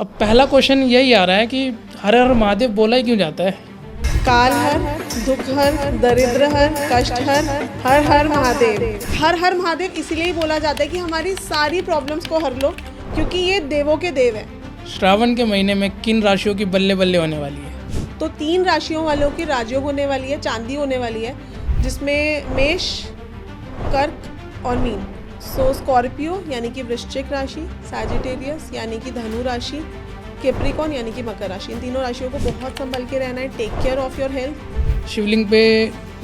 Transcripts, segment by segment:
अब पहला क्वेश्चन यही आ रहा है कि हर हर महादेव बोला ही क्यों जाता है? काल हर, दुख हर, दरिद्र हर, कष्ट हर, हर हर महादेव। हर हर महादेव इसीलिए बोला जाता है कि हमारी सारी प्रॉब्लम्स को हर लो, क्योंकि ये देवों के देव हैं। श्रावण के महीने में किन राशियों की बल्ले बल्ले होने वाली है? तो 3 राशियों वालों की राजयोग होने वाली है, चांदी होने वाली है, जिसमें मेष, कर्क और मीन। सो स्कॉर्पियो यानी कि वृश्चिक राशि, सैजिटेरियस यानी कि धनु राशि, कैप्रिकॉर्न यानी कि मकर राशि। इन तीनों राशियों को बहुत संभल के रहना है। Take care of your health. Shivling पे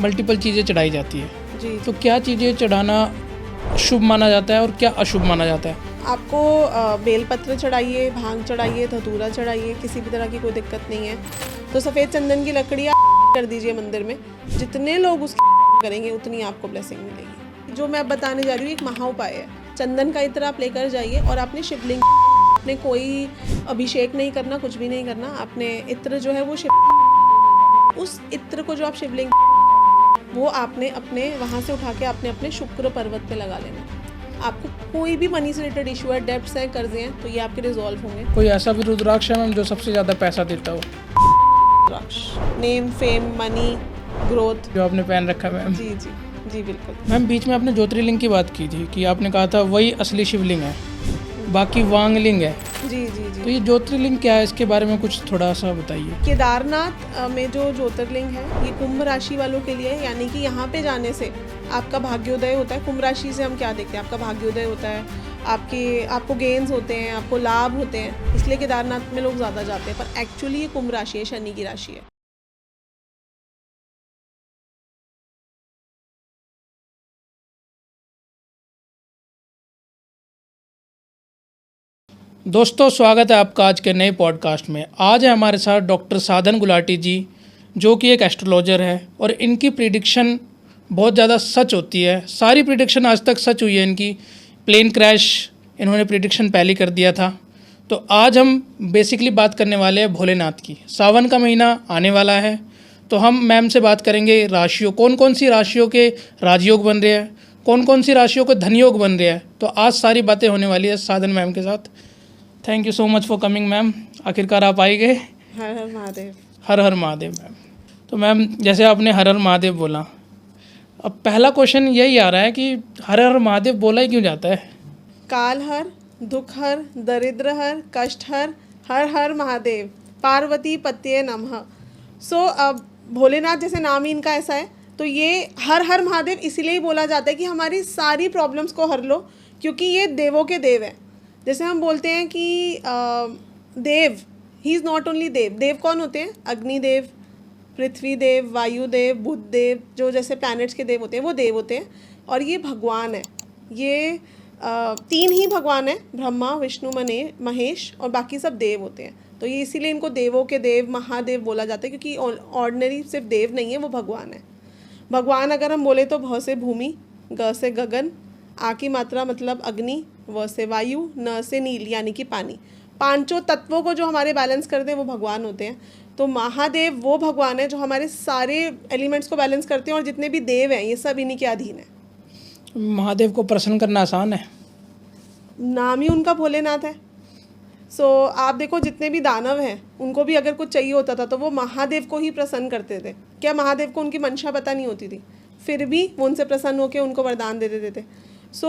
मल्टीपल चीज़ें चढ़ाई जाती है, जी। तो क्या चीज़ें चढ़ाना शुभ माना जाता है और क्या अशुभ माना जाता है? आपको बेलपत्र चढ़ाइए, भांग चढ़ाइए, धतूरा चढ़ाइए, किसी भी तरह की कोई दिक्कत नहीं है। तो सफ़ेद चंदन की लकड़ी आप कर दीजिए मंदिर में। जितने लोग उसकी करेंगे उतनी आपको ब्लेसिंग मिलेगी। जो मैं अब बताने जा रही हूँ एक महा उपाय है। चंदन का इत्र आप लेकर जाइए और आपने शिवलिंग, आपने कोई अभिषेक नहीं करना, कुछ भी नहीं करना। आपने इत्र जो है वो उस इत्र को जो आप शिवलिंग वो आपने अपने वहाँ से उठा के आपने अपने शुक्र पर्वत पे लगा लेना। आपको कोई भी मनी से रिलेटेड इशू है, डेब्ट्स हैं, कर्जे हैं, तो ये आपके रिजॉल्व होंगे। कोई ऐसा भी रुद्राक्ष है मैम जो सबसे ज़्यादा पैसा देता हो? नेम, फेम, मनी, ग्रोथ जो आपने पहन रखा है मैम? जी जी जी बिल्कुल। मैम बीच में आपने ज्योतिर्लिंग की बात की थी कि आपने कहा था वही असली शिवलिंग है, बाकी वांगलिंग है। जी जी जी। तो ये ज्योतिर्लिंग क्या है, इसके बारे में कुछ थोड़ा सा बताइए। केदारनाथ में जो ज्योतिर्लिंग है ये कुंभ राशि वालों के लिए है, यानी कि यहाँ पे जाने से आपका भाग्योदय होता है। कुंभ राशि से हम क्या देखते हैं? आपका भाग्योदय होता है, आपको गेन्स होते हैं, आपको लाभ होते हैं। इसलिए केदारनाथ में लोग ज़्यादा जाते हैं, पर एक्चुअली ये कुंभ राशि है, शनि की राशि है। दोस्तों स्वागत है आपका आज के नए पॉडकास्ट में। आज है हमारे साथ डॉक्टर साधन गुलाटी जी, जो कि एक एस्ट्रोलॉजर है और इनकी प्रिडिक्शन बहुत ज़्यादा सच होती है। सारी प्रिडिक्शन आज तक सच हुई है इनकी। प्लेन क्रैश इन्होंने प्रिडिक्शन पहले कर दिया था। तो आज हम बेसिकली बात करने वाले हैं भोलेनाथ की। सावन का महीना आने वाला है, तो हम मैम से बात करेंगे राशियों, कौन कौन सी राशियों के राजयोग बन रहे हैं, कौन कौन सी राशियों के धनयोग बन रहे हैं। तो आज सारी बातें होने वाली है साधन मैम के साथ। Thank you so much for coming ma'am, आखिरकार आप आई गए। हर हर महादेव। हर हर महादेव मैम। तो मैम जैसे आपने हर हर महादेव बोला, अब पहला क्वेश्चन यही आ रहा है कि हर हर महादेव बोला ही क्यों जाता है? काल हर, दुख हर, दरिद्र हर, कष्ट हर, हर हर महादेव। पार्वती पत्ये नमः। सो अब भोलेनाथ जैसे नाम ही इनका ऐसा है, तो ये हर हर महादेव इसीलिए बोला जाता है कि हमारी सारी प्रॉब्लम्स को हर लो, क्योंकि ये देवों के देव हैं। जैसे हम बोलते हैं कि देव, ही इज़ नॉट ओनली देव। देव कौन होते हैं? अग्निदेव, पृथ्वी देव, वायु देव, बुध देव, जो जैसे प्लैनेट्स के देव होते हैं वो देव होते हैं। और ये भगवान है। ये 3 ही भगवान हैं, ब्रह्मा, विष्णु, महेश, और बाकी सब देव होते हैं। तो ये इसीलिए इनको देवों के देव, महादेव बोला जाता है, क्योंकि ऑर्डिनरी सिर्फ देव नहीं है, वो भगवान है। भगवान अगर हम बोले तो भ से भूमि, ग से गगन, आ की मात्रा मतलब अग्नि, व से वायु, न से नील यानी कि पानी। 5 तत्वों को जो हमारे बैलेंस करते हैं वो भगवान होते हैं। तो महादेव वो भगवान है जो हमारे सारे एलिमेंट्स को बैलेंस करते हैं, और जितने भी देव हैं ये सब इन्हीं के अधीन है। महादेव को प्रसन्न करना आसान है? नाम ही उनका भोलेनाथ है। सो आप देखो जितने भी दानव हैं उनको भी अगर कुछ चाहिए होता था तो वो महादेव को ही प्रसन्न करते थे। क्या महादेव को उनकी मंशा पता नहीं होती थी? फिर भी वो उनसे प्रसन्न होकर उनको वरदान दे देते थे। सो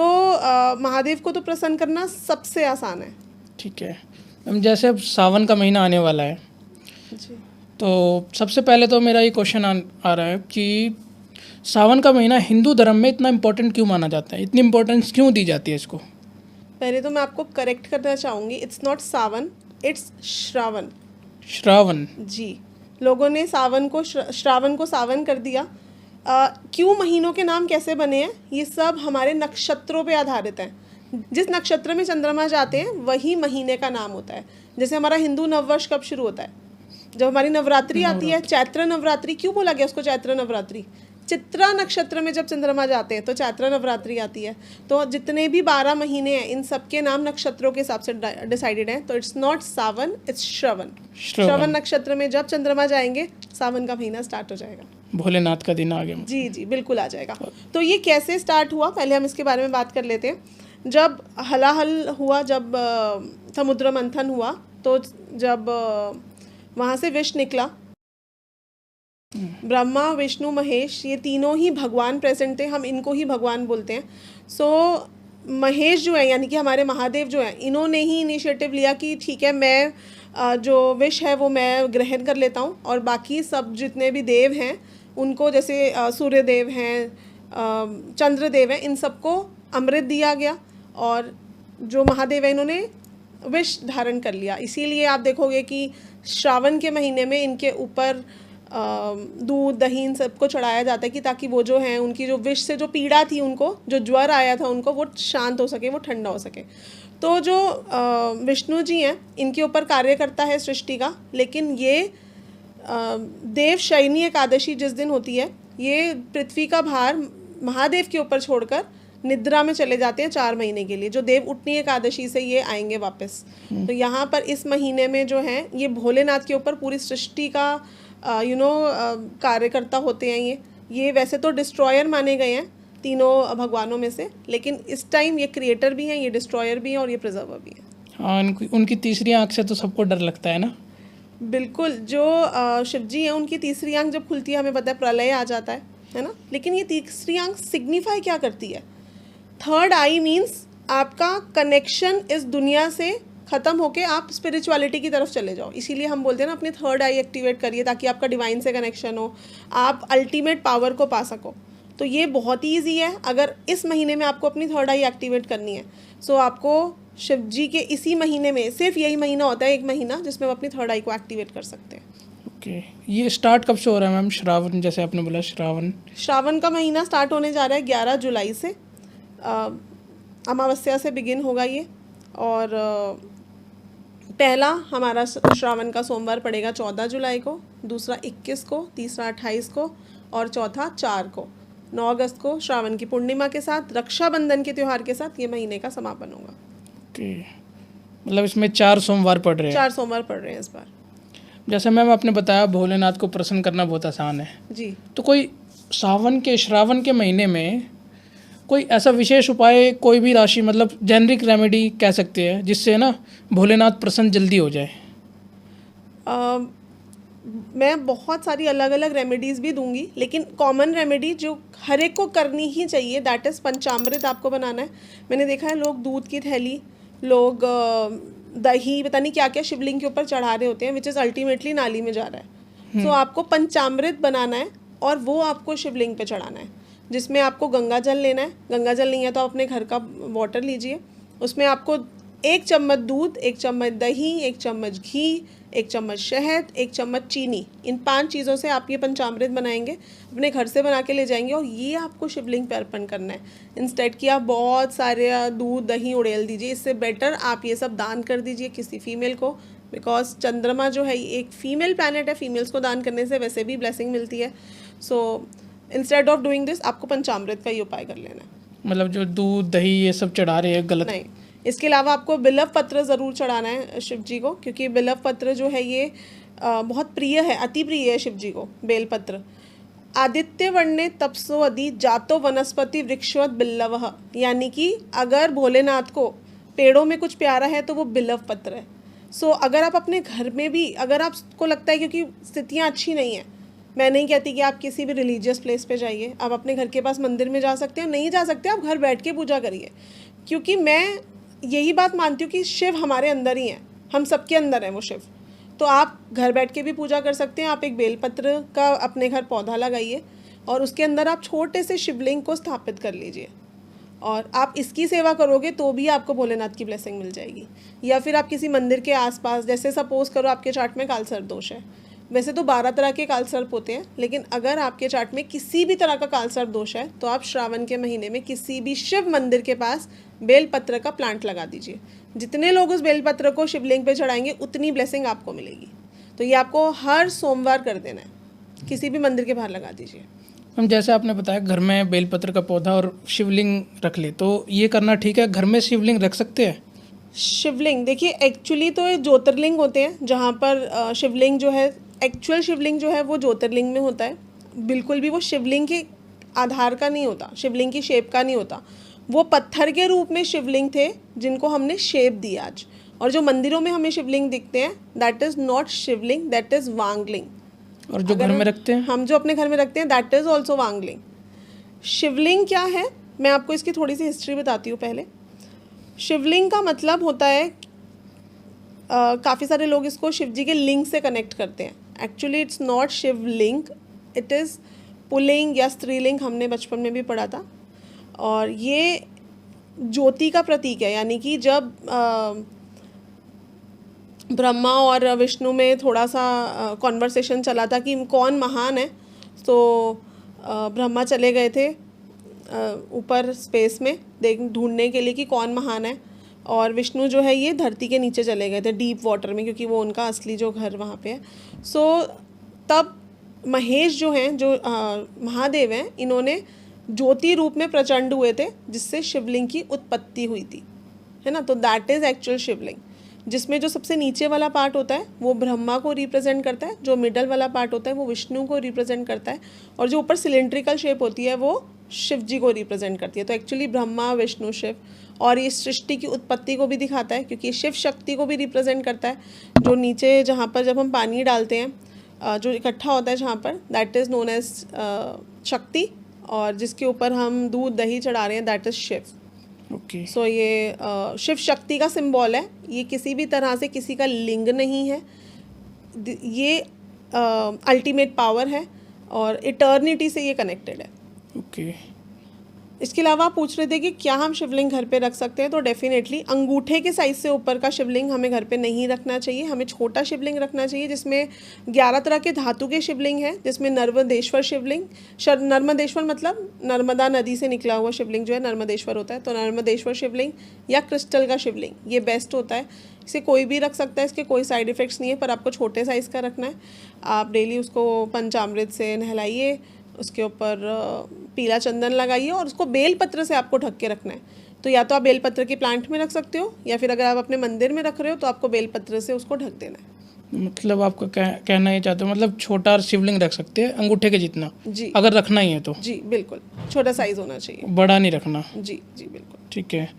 महादेव को तो प्रसन्न करना सबसे आसान है। ठीक है मैम, जैसे अब सावन का महीना आने वाला है जी। तो सबसे पहले तो मेरा ये क्वेश्चन आ रहा है कि सावन का महीना हिंदू धर्म में इतना इम्पोर्टेंट क्यों माना जाता है, इतनी इम्पोर्टेंस क्यों दी जाती है इसको? पहले तो मैं आपको करेक्ट करना चाहूँगी, it's not Sawan, it's Shravan. Shravan? जी। लोगों ने श्रावण को सावन कर दिया। क्यों महीनों के नाम कैसे बने हैं, ये सब हमारे नक्षत्रों पे आधारित हैं। जिस नक्षत्र में चंद्रमा जाते हैं वही महीने का नाम होता है। जैसे हमारा हिंदू नववर्ष कब शुरू होता है? जब हमारी नवरात्रि आती है, चैत्र नवरात्रि। क्यों बोला गया उसको चैत्र नवरात्रि? चित्रा नक्षत्र में जब चंद्रमा जाते हैं तो चैत्र नवरात्रि आती है। तो जितने भी 12 महीने हैं इन सबके नाम नक्षत्रों के हिसाब से डिसाइडेड हैं। तो इट्स नॉट सावन, इट्स श्रवण। श्रवण नक्षत्र में जब चंद्रमा जाएंगे सावन का महीना स्टार्ट हो जाएगा। भोलेनाथ का दिन आ गया। जी जी बिल्कुल आ जाएगा। तो ये कैसे स्टार्ट हुआ, पहले हम इसके बारे में बात कर लेते हैं। जब हलाहल हुआ, जब समुद्र मंथन हुआ तो जब वहाँ से विष निकला, ब्रह्मा विष्णु महेश ये तीनों ही भगवान प्रेजेंट थे, हम इनको ही भगवान बोलते हैं। सो महेश जो है यानी कि हमारे महादेव जो हैं, इन्होंने ही इनिशिएटिव लिया कि ठीक है मैं जो विष है वो मैं ग्रहण कर लेता हूँ, और बाकी सब जितने भी देव हैं उनको, जैसे सूर्य देव हैं, चंद्र देव हैं, इन सबको अमृत दिया गया, और जो महादेव है इन्होंने विष धारण कर लिया। इसीलिए आप देखोगे कि श्रावण के महीने में इनके ऊपर दूध दही इन सबको चढ़ाया जाता है कि ताकि वो जो हैं उनकी जो विष से जो पीड़ा थी, उनको जो ज्वर आया था उनको, वो शांत हो सके, वो ठंडा हो सके। तो जो विष्णु जी हैं इनके ऊपर कार्य करता है सृष्टि का, लेकिन ये देव शयनी एकादशी जिस दिन होती है, ये पृथ्वी का भार महादेव के ऊपर छोड़कर निद्रा में चले जाते हैं 4 महीने के लिए। जो देव उठनी एकादशी से ये आएंगे वापस। तो यहाँ पर इस महीने में जो है ये भोलेनाथ के ऊपर पूरी सृष्टि का कार्यकर्ता होते हैं। ये वैसे तो डिस्ट्रॉयर माने गए हैं तीनों भगवानों में से, लेकिन इस टाइम ये क्रिएटर भी हैं, ये डिस्ट्रॉयर भी हैं और ये प्रिजर्वर भी हैं। हाँ, उनकी तीसरी आंख से तो सबको डर लगता है ना। बिल्कुल, जो शिव जी हैं उनकी तीसरी आंख जब खुलती है, हमें पता है प्रलय आ जाता है ना। लेकिन ये तीसरी आंख सिग्निफाई क्या करती है? थर्ड आई मीन्स आपका कनेक्शन इस दुनिया से ख़त्म होके आप स्पिरिचुअलिटी की तरफ चले जाओ। इसीलिए हम बोलते हैं ना अपनी थर्ड आई एक्टिवेट करिए, ताकि आपका डिवाइन से कनेक्शन हो, आप अल्टीमेट पावर को पा सको। तो ये बहुत ही ईजी है। अगर इस महीने में आपको अपनी थर्ड आई एक्टिवेट करनी है, सो आपको शिव जी के इसी महीने में, सिर्फ यही महीना होता है 1 महीना जिसमें हम अपनी थर्ड आई को एक्टिवेट कर सकते हैं। ओके, ये स्टार्ट कब से हो रहा है मैम? श्रावण, जैसे आपने बोला श्रावण का महीना स्टार्ट होने जा रहा है 11 जुलाई से। अमावस्या से बिगिन होगा ये, और पहला हमारा श्रावण का सोमवार पड़ेगा 14 जुलाई को, दूसरा 21 को, तीसरा 28 को और चौथा 4 को। 9 अगस्त को श्रावण की पूर्णिमा के साथ, रक्षाबंधन के त्यौहार के साथ ये महीने का समापन होगा। ओके, मतलब इसमें 4 सोमवार पड़ रहे हैं। 4 सोमवार पड़ रहे हैं इस बार। जैसे मैम आपने बताया भोलेनाथ को प्रसन्न करना बहुत आसान है जी, तो कोई श्रावण के महीने में कोई ऐसा विशेष उपाय, कोई भी राशि, मतलब जेनरिक रेमेडी कह सकते हैं जिससे ना भोलेनाथ प्रसन्न जल्दी हो जाए? मैं बहुत सारी अलग अलग रेमेडीज़ भी दूंगी, लेकिन कॉमन रेमेडी जो हर एक को करनी ही चाहिए, दैट इज़ पंचामृत आपको बनाना है। मैंने देखा है लोग दूध की थैली, लोग दही, पता नहीं क्या क्या शिवलिंग के ऊपर चढ़ा रहे होते हैं, विच इज़ अल्टीमेटली नाली में जा रहा है। सो आपको पंचामृत बनाना है और वो आपको शिवलिंग पे चढ़ाना है, जिसमें आपको गंगा जल लेना है। गंगा जल नहीं है तो आप अपने घर का वाटर लीजिए, उसमें आपको 1 चम्मच दूध, 1 चम्मच दही, 1 चम्मच घी, 1 चम्मच शहद, 1 चम्मच चीनी, इन 5 चीज़ों से आप ये पंचामृत बनाएंगे, अपने घर से बना के ले जाएंगे और ये आपको शिवलिंग पे अर्पण करना है। इंस्टेड कि आप बहुत सारे दूध दही उड़ेल दीजिए, इससे बेटर आप ये सब दान कर दीजिए किसी फीमेल को, बिकॉज चंद्रमा जो है एक फीमेल प्लैनेट है, फीमेल्स को दान करने से वैसे भी ब्लेसिंग मिलती है। So instead of doing this आपको पंचामृत का ही उपाय कर लेना है। मतलब जो दूध दही ये सब चढ़ा रहे हैं गलत नहीं, इसके अलावा आपको बिल्व पत्र ज़रूर चढ़ाना है शिव जी को, क्योंकि बिल्व पत्र जो है ये बहुत प्रिय है, अति प्रिय है शिव जी को बेल पत्र। आदित्य वर्णे तपसो अधि जातो वनस्पति वृक्षवत बिल्लवः, यानी कि अगर भोलेनाथ को पेड़ों में कुछ प्यारा है तो वो बिल्व पत्र है। सो अगर आप अपने घर में भी, अगर आपको लगता है, क्योंकि स्थितियाँ अच्छी नहीं हैं, मैं नहीं कहती कि आप किसी भी रिलीजियस प्लेस पे जाइए, आप अपने घर के पास मंदिर में जा सकते हैं, नहीं जा सकते आप घर बैठ के पूजा करिए, क्योंकि मैं यही बात मानती हूँ कि शिव हमारे अंदर ही है, हम सबके अंदर है वो शिव। तो आप घर बैठ के भी पूजा कर सकते हैं। आप एक बेलपत्र का अपने घर पौधा लगाइए और उसके अंदर आप छोटे से शिवलिंग को स्थापित कर लीजिए, और आप इसकी सेवा करोगे तो भी आपको भोलेनाथ की ब्लेसिंग मिल जाएगी। या फिर आप किसी मंदिर के आसपास, जैसे सपोज करो आपके चार्ट में कालसर्प दोष है, वैसे तो 12 तरह के कालसर्प होते हैं, लेकिन अगर आपके चार्ट में किसी भी तरह का कालसर्प दोष है तो आप श्रावण के महीने में किसी भी शिव मंदिर के पास बेलपत्र का प्लांट लगा दीजिए। जितने लोग उस बेलपत्र को शिवलिंग पे चढ़ाएंगे उतनी ब्लेसिंग आपको मिलेगी। तो ये आपको हर सोमवार कर देना है, किसी भी मंदिर के बाहर लगा दीजिए। हम जैसे आपने बताया घर में बेलपत्र का पौधा और शिवलिंग रख ले, तो ये करना ठीक है? घर में शिवलिंग रख सकते हैं? शिवलिंग देखिए, एक्चुअली तो ये ज्योतिर्लिंग होते हैं, जहाँ पर शिवलिंग जो है, एक्चुअल शिवलिंग जो है वो ज्योतिर्लिंग में होता है। बिल्कुल भी वो शिवलिंग के आधार का नहीं होता, शिवलिंग की शेप का नहीं होता। वो पत्थर के रूप में शिवलिंग थे जिनको हमने शेप दी आज, और जो मंदिरों में हमें शिवलिंग दिखते हैं that is not Shivling, that is Wangling. और जो घर में रखते हैं, हम जो अपने घर में रखते हैं दैट इज़ ऑल्सो वांगलिंग। शिवलिंग क्या है, मैं आपको इसकी थोड़ी सी हिस्ट्री बताती हूँ पहले। शिवलिंग का मतलब होता है, काफ़ी सारे लोग इसको शिव जी के लिंग से कनेक्ट करते हैं। Actually it's not Shivling, it is pulling या स्त्रीलिंग, हमने बचपन में भी पढ़ा था। और ये ज्योति का प्रतीक है, यानी कि जब ब्रह्मा और विष्णु में थोड़ा सा कॉन्वर्सेशन चला था कि कौन महान है, तो ब्रह्मा चले गए थे ऊपर स्पेस में ढूंढने के लिए कि कौन महान है, और विष्णु जो है ये धरती के नीचे चले गए थे डीप वाटर में, क्योंकि वो उनका असली जो घर वहाँ पे है। सो तब महेश जो हैं, जो महादेव हैं, इन्होंने ज्योति रूप में प्रचंड हुए थे, जिससे शिवलिंग की उत्पत्ति हुई थी, है ना। तो दैट इज़ एक्चुअल शिवलिंग, जिसमें जो सबसे नीचे वाला पार्ट होता है वो ब्रह्मा को रिप्रेजेंट करता है, जो मिडल वाला पार्ट होता है वो विष्णु को रिप्रेजेंट करता है, और जो ऊपर सिलेंड्रिकल शेप होती है वो शिव जी को रिप्रेजेंट करती है। तो एक्चुअली ब्रह्मा, विष्णु, शिव, और ये सृष्टि की उत्पत्ति को भी दिखाता है, क्योंकि शिव शक्ति को भी रिप्रेजेंट करता है। जो नीचे जहाँ पर जब हम पानी डालते हैं, जो इकट्ठा होता है जहाँ पर, दैट इज़ नोन एज शक्ति, और जिसके ऊपर हम दूध दही चढ़ा रहे हैं दैट इज़ शिव। ओके। सो ये शिव शक्ति का सिंबल है। ये किसी भी तरह से किसी का लिंग नहीं है, ये अल्टीमेट पावर है और इटर्निटी से ये कनेक्टेड है। ओके। इसके अलावा आप पूछ रहे थे कि क्या हम शिवलिंग घर पे रख सकते हैं, तो डेफिनेटली अंगूठे के साइज से ऊपर का शिवलिंग हमें घर पे नहीं रखना चाहिए। हमें छोटा शिवलिंग रखना चाहिए, जिसमें 11 तरह के धातु के शिवलिंग हैं, जिसमें नर्मदेश्वर शिवलिंग, नर्मदेश्वर मतलब नर्मदा नदी से निकला हुआ शिवलिंग जो है नर्मदेश्वर होता है। तो नर्मदेश्वर शिवलिंग या क्रिस्टल का शिवलिंग, ये बेस्ट होता है। इसे कोई भी रख सकता है, इसके कोई साइड इफ़ेक्ट्स नहीं है, पर आपको छोटे साइज़ का रखना है। आप डेली उसको पंचामृत से नहलाइए, उसके ऊपर पीला चंदन लगाइए, और उसको बेलपत्र से आपको ढक के रखना है। तो या तो आप बेलपत्र के प्लांट में रख सकते हो, या फिर अगर आप अपने मंदिर में रख रहे हो तो आपको बेलपत्र से उसको ढक देना है। मतलब आपका कहना ये चाहते हो, मतलब छोटा शिवलिंग रख सकते हैं अंगूठे के जितना, जी, अगर रखना ही है तो। जी बिल्कुल, छोटा साइज होना चाहिए, बड़ा नहीं रखना। जी जी बिल्कुल। ठीक है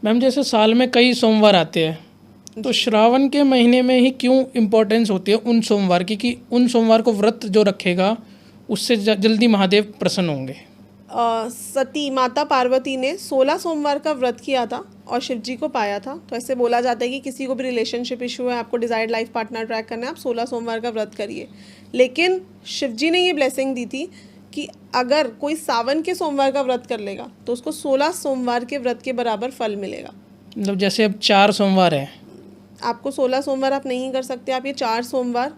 मैम, जैसे साल में कई सोमवार आते हैं, तो श्रावण के महीने में ही क्यों इम्पोर्टेंस होती है उन सोमवार की, कि उन सोमवार को व्रत जो रखेगा उससे जल्दी महादेव प्रसन्न होंगे? सती माता पार्वती ने 16 सोमवार का व्रत किया था और शिव जी को पाया था। तो ऐसे बोला जाता है कि किसी को भी रिलेशनशिप इशू है, आपको डिज़ायर्ड लाइफ पार्टनर ट्रैक करना है, आप 16 सोमवार का व्रत करिए। लेकिन शिव जी ने ये ब्लेसिंग दी थी कि अगर कोई सावन के सोमवार का व्रत कर लेगा तो उसको 16 सोमवार के व्रत के बराबर फल मिलेगा। मतलब जैसे अब 4 सोमवार है, आपको 16 सोमवार आप नहीं कर सकते, आप ये 4 सोमवार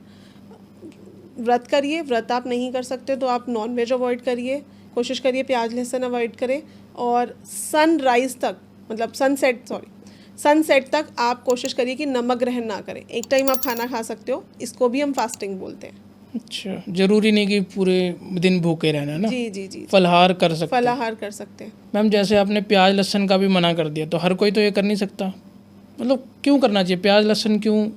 व्रत करिए। व्रत आप नहीं कर सकते तो आप नॉनवेज अवॉइड करिए, कोशिश करिए प्याज लहसुन अवॉइड करें, और सनराइज़ तक, मतलब सनसेट तक आप कोशिश करिए कि नमक ग्रहण ना करें। एक टाइम आप खाना खा सकते हो, इसको भी हम फास्टिंग बोलते हैं। अच्छा, जरूरी नहीं कि पूरे दिन भूखे रहना है ना? जी जी जी, फलाहार कर सकते हैं। फलाहार कर सकते हैं। मैम जैसे आपने प्याज लहसुन का भी मना कर दिया, तो हर कोई तो ये कर नहीं सकता, मतलब क्यों करना चाहिए प्याज लहसुन? क्यों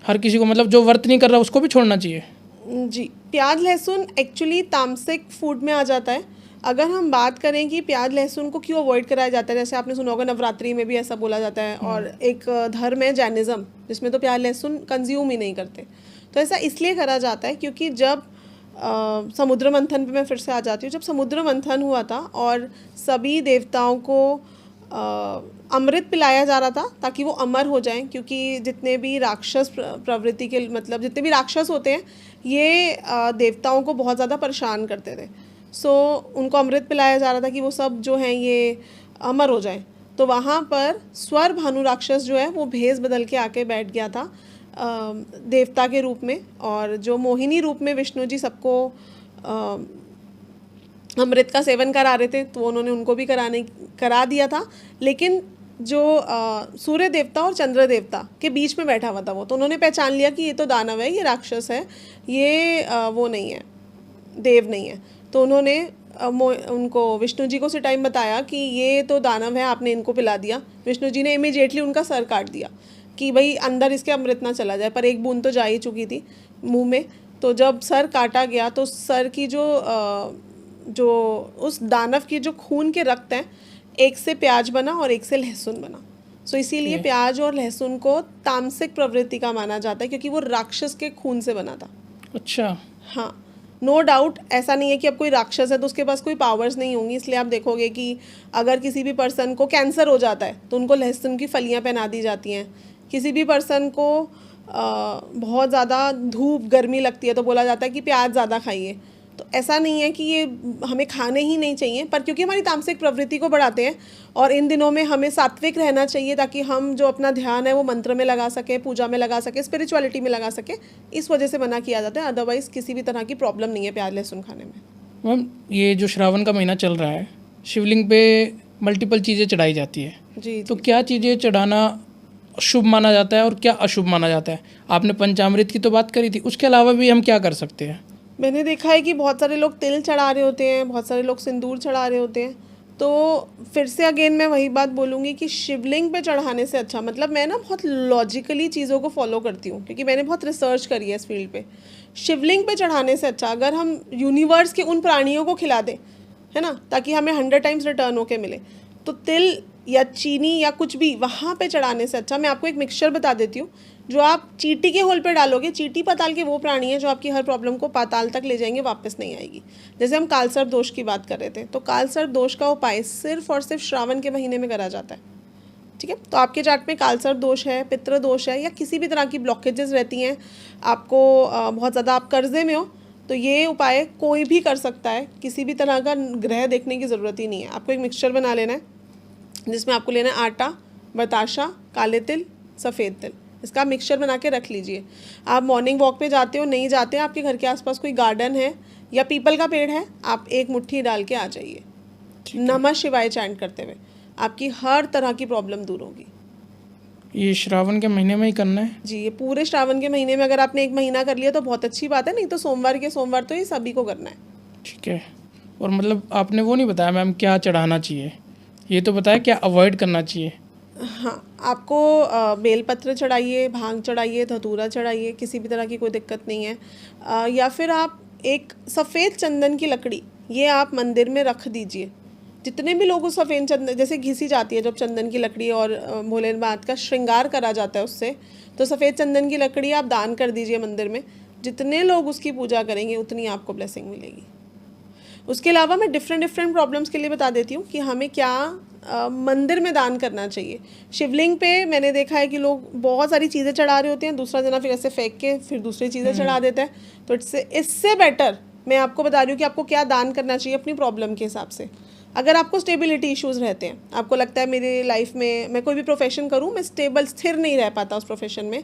हर किसी को, मतलब जो व्रत नहीं कर रहा उसको भी छोड़ना चाहिए? जी, प्याज लहसुन एक्चुअली तामसिक फूड में आ जाता है। अगर हम बात करें कि प्याज लहसुन को क्यों अवॉइड कराया जाता है, जैसे आपने सुना होगा नवरात्रि में भी ऐसा बोला जाता है, और एक धर्म है जैनिज़्म जिसमें तो प्याज लहसुन कंज्यूम ही नहीं करते। तो ऐसा इसलिए करा जाता है क्योंकि जब समुद्र मंथन पे मैं फिर से आ जाती हूँ, जब समुद्र मंथन हुआ था और सभी देवताओं को अमृत पिलाया जा रहा था ताकि वो अमर हो जाएं, क्योंकि जितने भी राक्षस प्रवृत्ति के, मतलब जितने भी राक्षस होते हैं ये देवताओं को बहुत ज़्यादा परेशान करते थे। सो उनको अमृत पिलाया जा रहा था कि वो सब जो हैं ये अमर हो जाएं। तो वहाँ पर स्वर भानु राक्षस जो है वो भेष बदल के आके बैठ गया था देवता के रूप में, और जो मोहिनी रूप में विष्णु जी सबको अमृत का सेवन करा रहे थे, तो उन्होंने उनको भी करा दिया था। लेकिन जो सूर्य देवता और चंद्र देवता के बीच में बैठा हुआ था वो, तो उन्होंने पहचान लिया कि ये तो दानव है, ये राक्षस है, ये वो नहीं है, देव नहीं है। तो उन्होंने उनको विष्णु जी को उसी टाइम बताया कि ये तो दानव है, आपने इनको पिला दिया। विष्णु जी ने इमीडिएटली उनका सर काट दिया कि भाई अंदर इसके अमृत ना चला जाए, पर एक बूंद तो जा ही चुकी थी मुंह में। तो जब सर काटा गया तो सर की जो उस दानव की जो खून के रक्त हैं, एक से प्याज बना और एक से लहसुन बना। सो इसीलिए Okay. प्याज और लहसुन को तामसिक प्रवृत्ति का माना जाता है, क्योंकि वो राक्षस के खून से बना था। अच्छा। हाँ, नो डाउट, ऐसा नहीं है कि अब कोई राक्षस है तो उसके पास कोई पावर्स नहीं होंगी। इसलिए आप देखोगे कि अगर किसी भी पर्सन को कैंसर हो जाता है तो उनको लहसुन की फलियां पहना दी जाती हैं। किसी भी पर्सन को बहुत ज़्यादा धूप गर्मी लगती है तो बोला जाता है कि प्याज ज़्यादा खाइए। तो ऐसा नहीं है कि ये हमें खाने ही नहीं चाहिए, पर क्योंकि हमारी तामसिक प्रवृत्ति को बढ़ाते हैं और इन दिनों में हमें सात्विक रहना चाहिए ताकि हम जो अपना ध्यान है वो मंत्र में लगा सके, पूजा में लगा सके, स्पिरिचुअलिटी में लगा सके, इस वजह से मना किया जाता है। अदरवाइज़ किसी भी तरह की प्रॉब्लम नहीं है प्याज लहसुन खाने में। मैम, ये जो श्रावण का महीना चल रहा है, शिवलिंग पे मल्टीपल चीज़ें चढ़ाई जाती है, जी तो क्या चीज़ें चढ़ाना शुभ माना जाता है और क्या अशुभ माना जाता है? आपने पंचामृत की तो बात करी थी, उसके अलावा भी हम क्या कर सकते हैं? मैंने देखा है कि बहुत सारे लोग तिल चढ़ा रहे होते हैं, बहुत सारे लोग सिंदूर चढ़ा रहे होते हैं। तो फिर से अगेन मैं वही बात बोलूँगी कि शिवलिंग पे चढ़ाने से अच्छा, मतलब मैं ना बहुत लॉजिकली चीज़ों को फॉलो करती हूँ क्योंकि मैंने बहुत रिसर्च करी है इस फील्ड पे। शिवलिंग पे चढ़ाने से अच्छा अगर हम यूनिवर्स के उन प्राणियों को खिला दें, है ना, ताकि हमें 100 टाइम्स रिटर्न होके मिले, तो तिल या चीनी या कुछ भी वहाँ पे चढ़ाने से अच्छा मैं आपको एक मिक्सचर बता देती हूँ जो आप चींटी के होल पे डालोगे। चींटी पाताल के वो प्राणी है जो आपकी हर प्रॉब्लम को पाताल तक ले जाएंगे, वापस नहीं आएगी। जैसे हम कालसर्प दोष की बात कर रहे थे, तो कालसर्प दोष का उपाय सिर्फ और सिर्फ श्रावण के महीने में करा जाता है। ठीक है, तो आपके चार्ट में कालसर्प दोष है, पितृ दोष है, या किसी भी तरह की ब्लॉकेजेस रहती हैं, आपको बहुत ज़्यादा आप कर्जे में हो, तो ये उपाय कोई भी कर सकता है। किसी भी तरह का ग्रह देखने की ज़रूरत ही नहीं है। आपको एक मिक्सचर बना लेना है जिसमें आपको लेना है आटा, बताशा, काले तिल, सफ़ेद तिल। इसका मिक्सचर बना के रख लीजिए। आप मॉर्निंग वॉक पे जाते हो, नहीं जाते हैं, आपके घर के आसपास कोई गार्डन है या पीपल का पेड़ है, आप एक मुट्ठी डाल के आ जाइए, नमः शिवाय चैंट करते हुए, आपकी हर तरह की प्रॉब्लम दूर होगी। ये श्रावण के महीने में ही करना है? जी, ये पूरे श्रावण के महीने में अगर आपने 1 महीना कर लिया तो बहुत अच्छी बात है, नहीं तो सोमवार के सोमवार तो ये सभी को करना है। ठीक है। और मतलब आपने वो नहीं बताया मैम क्या चढ़ाना चाहिए, ये तो बताया क्या अवॉइड करना चाहिए। हाँ, आपको बेलपत्र चढ़ाइए, भांग चढ़ाइए, धतूरा चढ़ाइए, किसी भी तरह की कोई दिक्कत नहीं है। या फिर आप एक सफ़ेद चंदन की लकड़ी ये आप मंदिर में रख दीजिए। जितने भी लोग उस सफ़ेद चंदन, जैसे घिसी जाती है जब चंदन की लकड़ी और भोलेनाथ का श्रृंगार करा जाता है उससे, तो सफ़ेद चंदन की लकड़ी आप दान कर दीजिए मंदिर में। जितने लोग उसकी पूजा करेंगे उतनी आपको ब्लेसिंग मिलेगी। उसके अलावा मैं डिफरेंट प्रॉब्लम्स के लिए बता देती हूँ कि हमें क्या मंदिर में दान करना चाहिए। शिवलिंग पे मैंने देखा है कि लोग बहुत सारी चीज़ें चढ़ा रहे होते हैं, दूसरा जना फिर ऐसे फेंक के फिर दूसरी चीज़ें चढ़ा देता है। तो इससे बेटर मैं आपको बता रही हूँ कि आपको क्या दान करना चाहिए अपनी प्रॉब्लम के हिसाब से। अगर आपको स्टेबिलिटी इश्यूज़ रहते हैं, आपको लगता है मेरी लाइफ में मैं कोई भी प्रोफेशन करूँ मैं स्थिर नहीं रह पाता उस प्रोफेशन में,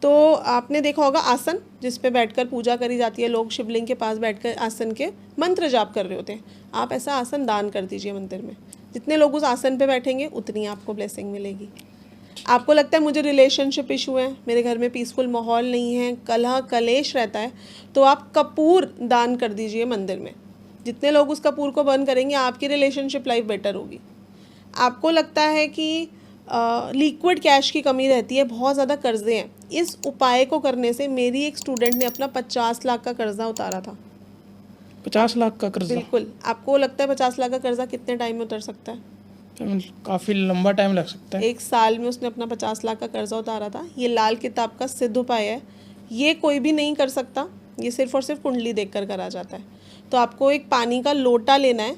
तो आपने देखा होगा आसन जिस पे बैठकर पूजा करी जाती है, लोग शिवलिंग के पास बैठकर आसन के मंत्र जाप कर रहे होते हैं। आप ऐसा आसन दान कर दीजिए मंदिर में। जितने लोग उस आसन पे बैठेंगे उतनी आपको ब्लेसिंग मिलेगी। आपको लगता है मुझे रिलेशनशिप इशू है, मेरे घर में पीसफुल माहौल नहीं है, कलह कलेश रहता है, तो आप कपूर दान कर दीजिए मंदिर में। जितने लोग उस कपूर को बर्न करेंगे आपकी रिलेशनशिप लाइफ बेटर होगी। आपको लगता है कि लिक्विड कैश की कमी रहती है, बहुत ज़्यादा कर्जे हैं, इस उपाय को करने से मेरी एक स्टूडेंट ने अपना 50 लाख का कर्जा उतारा था। 50 लाख का कर्जा? बिल्कुल। आपको लगता है 50 लाख का कर्जा कितने टाइम में उतर सकता है? काफ़ी लंबा टाइम लग सकता है। 1 साल में उसने अपना 50 लाख का कर्जा उतारा था। ये लाल किताब का सिद्ध उपाय है, ये कोई भी नहीं कर सकता, ये सिर्फ और सिर्फ कुंडली देखकर करा जाता है। तो आपको एक पानी का लोटा लेना है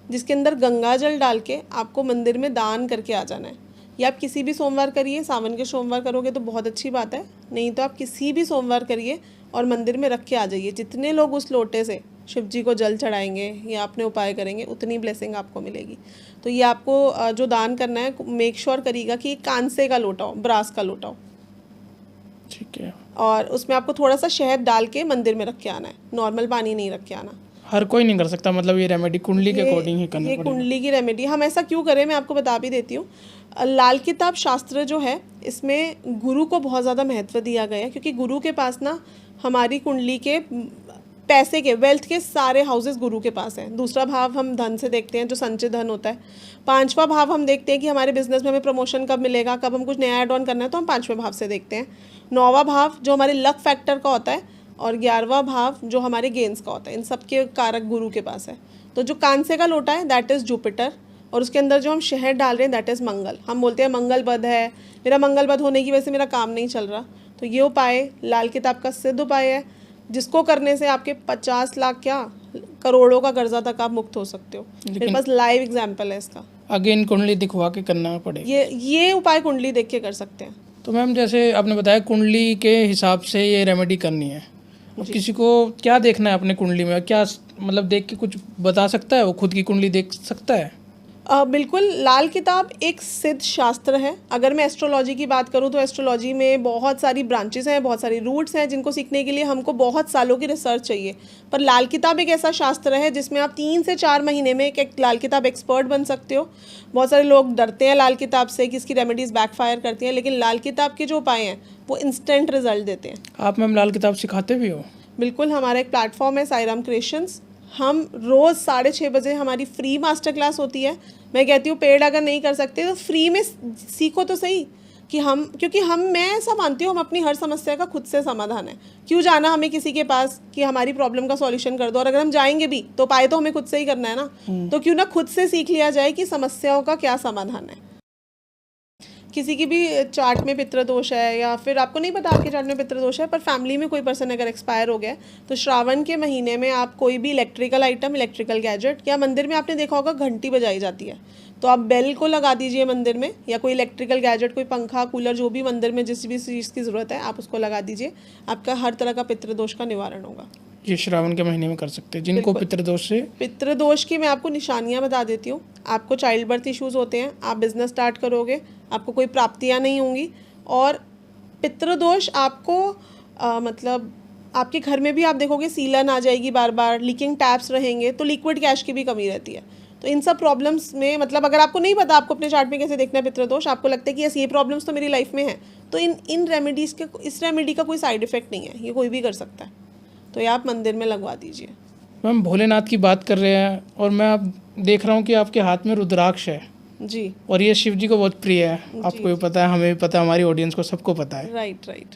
जिसके अंदर गंगा जल डाल के आपको मंदिर में दान करके आ जाना है। या आप किसी भी सोमवार करिए, सावन के सोमवार करोगे तो बहुत अच्छी बात है, नहीं तो आप किसी भी सोमवार करिए और मंदिर में रख के आ जाइए। जितने लोग उस लोटे से शिव जी को जल चढ़ाएंगे या अपने उपाय करेंगे उतनी ब्लेसिंग आपको मिलेगी। तो ये आपको जो दान करना है मेक श्योर करिएगा कि कांसे का लोटा हो, ब्रास का लोटा हो। ठीक है। और उसमें आपको थोड़ा सा शहद डाल के मंदिर में रख के आना है, नॉर्मल पानी नहीं रख के आना। हर कोई नहीं कर सकता, मतलब ये रेमेडी कुंडली के अकॉर्डिंग ही करना पड़ेगा। ये कुंडली की रेमेडी हम ऐसा क्यों करें मैं आपको बता भी देती हूँ। लाल किताब शास्त्र जो है इसमें गुरु को बहुत ज़्यादा महत्व दिया गया है, क्योंकि गुरु के पास ना हमारी कुंडली के पैसे के, वेल्थ के सारे हाउसेस गुरु के पास हैं। दूसरा भाव हम धन से देखते हैं जो संचित धन होता है। 5वां भाव हम देखते हैं कि हमारे बिजनेस में हमें प्रमोशन कब मिलेगा, कब हम कुछ नया ऐड ऑन करना है, तो हम 5वें भाव से देखते हैं। 9वां भाव जो हमारे लक फैक्टर का होता है, और 11वां भाव जो हमारे गेंस का होता है। इन सब के कारक गुरु के पास है। तो जो कांसे का लोटा है दैट इज़ जुपिटर, और उसके अंदर जो हम शहद डाल रहे हैं दैट इज़ मंगल। हम बोलते हैं मंगल बध है, मेरा मंगल बध होने की वजह से मेरा काम नहीं चल रहा। तो ये उपाय लाल किताब का सिद्ध उपाय है, जिसको करने से आपके 50 लाख क्या करोड़ों का कर्जा तक आप मुक्त हो सकते हो। मेरे पास लाइव एग्जाम्पल है इसका। अगेन कुंडली दिखवा के करना पड़ेगा। ये उपाय कुंडली देख के कर सकते हैं। तो मैम जैसे आपने बताया कुंडली के हिसाब से ये रेमेडी करनी है, और किसी को क्या देखना है अपने कुंडली में, क्या मतलब देख के कुछ बता सकता है, वो खुद की कुंडली देख सकता है? बिल्कुल, लाल किताब एक सिद्ध शास्त्र है। अगर मैं एस्ट्रोलॉजी की बात करूं तो एस्ट्रोलॉजी में बहुत सारी ब्रांचेस हैं, बहुत सारी रूट्स हैं, जिनको सीखने के लिए हमको बहुत सालों की रिसर्च चाहिए। पर लाल किताब एक ऐसा शास्त्र है जिसमें आप 3 से 4 महीने में एक लाल किताब एक्सपर्ट बन सकते हो। बहुत सारे लोग डरते हैं लाल किताब से कि इसकी रेमेडीज़ बैकफायर करती हैं, लेकिन लाल किताब के जो उपाय हैं वो इंस्टेंट रिजल्ट देते हैं। आप मैम लाल किताब सिखाते भी हो? बिल्कुल, हमारा एक प्लेटफॉर्म है साईराम क्रिएशंस। हम रोज़ 6:30 बजे हमारी फ्री मास्टर क्लास होती है। मैं कहती हूँ पेड अगर नहीं कर सकते तो फ्री में सीखो तो सही कि मैं ऐसा मानती हूँ हम अपनी हर समस्या का खुद से समाधान है। क्यों जाना हमें किसी के पास कि हमारी प्रॉब्लम का सॉल्यूशन कर दो, और अगर हम जाएंगे भी तो उपाय तो हमें खुद से ही करना है ना। तो क्यों ना खुद से सीख लिया जाए कि समस्याओं का क्या समाधान है। किसी की भी चार्ट में पितृदोष है, या फिर आपको नहीं पता आपके चार्ट में पितृदोष है, पर फैमिली में कोई पर्सन अगर एक्सपायर हो गया, तो श्रावण के महीने में आप कोई भी इलेक्ट्रिकल आइटम, इलेक्ट्रिकल गैजेट, या मंदिर में आपने देखा होगा घंटी बजाई जाती है, तो आप बेल को लगा दीजिए मंदिर में, या कोई इलेक्ट्रिकल गैजेट, कोई पंखा, कूलर, जो भी मंदिर में जिस भी चीज़ की ज़रूरत है आप उसको लगा दीजिए। आपका हर तरह का पितृदोष का निवारण होगा। ये श्रावण के महीने में कर सकते हैं जिनको पितृदोष की मैं आपको निशानियां बता देती हूँ। आपको चाइल्ड बर्थ इश्यूज होते हैं, आप बिजनेस स्टार्ट करोगे, आपको कोई प्राप्तियां नहीं होंगी। और पितृदोष आपको मतलब आपके घर में भी आप देखोगे सीलन आ जाएगी, बार बार लीकिंग टैप्स रहेंगे, तो लिक्विड कैश की भी कमी रहती है। तो इन सब प्रॉब्लम्स में मतलब अगर आपको नहीं पता आपको अपने चार्ट में कैसे देखना है पितृदोष, आपको लगता है कि यस ये प्रॉब्लम्स तो मेरी लाइफ में है, तो इस रेमेडी का कोई साइड इफेक्ट नहीं है, ये कोई भी कर सकता है। तो ये आप मंदिर में लगवा दीजिए। मैम भोलेनाथ की बात कर रहे हैं, और मैं अब देख रहा हूँ कि आपके हाथ में रुद्राक्ष है जी, और ये शिव जी को बहुत प्रिय है। आपको भी पता है, हमें भी पता है, हमारी ऑडियंस को सबको पता है। राइट।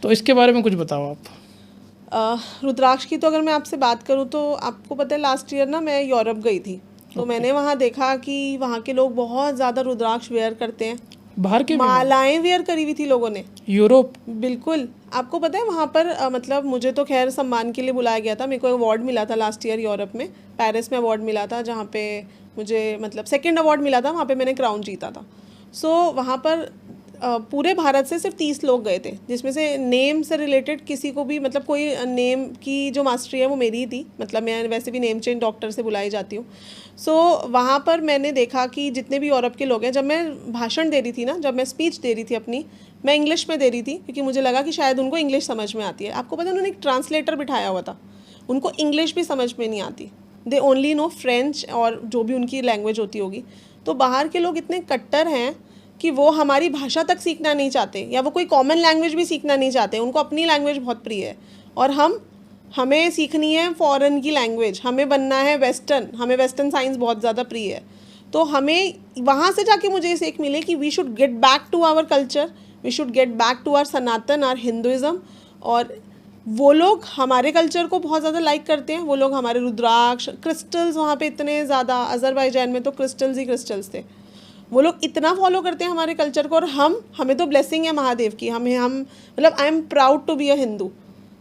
तो इसके बारे में कुछ बताओ आप। रुद्राक्ष की तो अगर मैं आपसे बात करूँ तो आपको पता है लास्ट ईयर ना मैं यूरोप गई थी, तो मैंने वहाँ देखा कि वहाँ के लोग बहुत ज़्यादा रुद्राक्ष वेयर करते हैं। बाहर के मालाएं वेयर करी हुई थी लोगों ने, यूरोप। बिल्कुल, आपको पता है वहाँ पर मतलब मुझे तो खैर सम्मान के लिए बुलाया गया था। मेरे को अवार्ड मिला था लास्ट ईयर यूरोप में, पेरिस में अवार्ड मिला था, जहाँ पे मुझे मतलब 2nd अवार्ड मिला था, वहाँ पे मैंने क्राउन जीता था। सो वहाँ पर पूरे भारत से सिर्फ 30 लोग गए थे, जिसमें से नेम से रिलेटेड किसी को भी मतलब कोई नेम की जो मास्टरी है वो मेरी ही थी। मतलब मैं वैसे भी नेम चेंज डॉक्टर से बुलाई जाती हूँ। सो वहाँ पर मैंने देखा कि जितने भी यूरोप के लोग हैं, जब मैं भाषण दे रही थी ना, जब मैं स्पीच दे रही थी अपनी, मैं इंग्लिश में दे रही थी क्योंकि मुझे लगा कि शायद उनको इंग्लिश समझ में आती है। आपको पता है उन्होंने एक ट्रांसलेटर बिठाया हुआ था, उनको इंग्लिश भी समझ में नहीं आती, दे ओनली नो फ्रेंच और जो भी उनकी लैंग्वेज होती होगी। तो बाहर के लोग इतने कट्टर हैं कि वो हमारी भाषा तक सीखना नहीं चाहते, या वो कोई कॉमन लैंग्वेज भी सीखना नहीं चाहते, उनको अपनी लैंग्वेज बहुत प्रिय है। और हमें सीखनी है फॉरेन की लैंग्वेज, हमें बनना है वेस्टर्न, हमें वेस्टर्न साइंस बहुत ज़्यादा प्रिय है। तो हमें वहाँ से जाके मुझे ये सीख मिले कि we should get back to our culture, we should get back to our Sanatan, our Hinduism. और वो लोग हमारे कल्चर को बहुत ज़्यादा लाइक करते हैं। वो लोग हमारे रुद्राक्ष, क्रिस्टल्स, वहाँ पे इतने ज़्यादा, अज़रबैजान में तो क्रिस्टल्स ही क्रिस्टल्स थे, वो लोग इतना फॉलो करते हैं हमारे कल्चर को। और हमें तो ब्लेसिंग है महादेव की, हम मतलब I am proud to be a Hindu,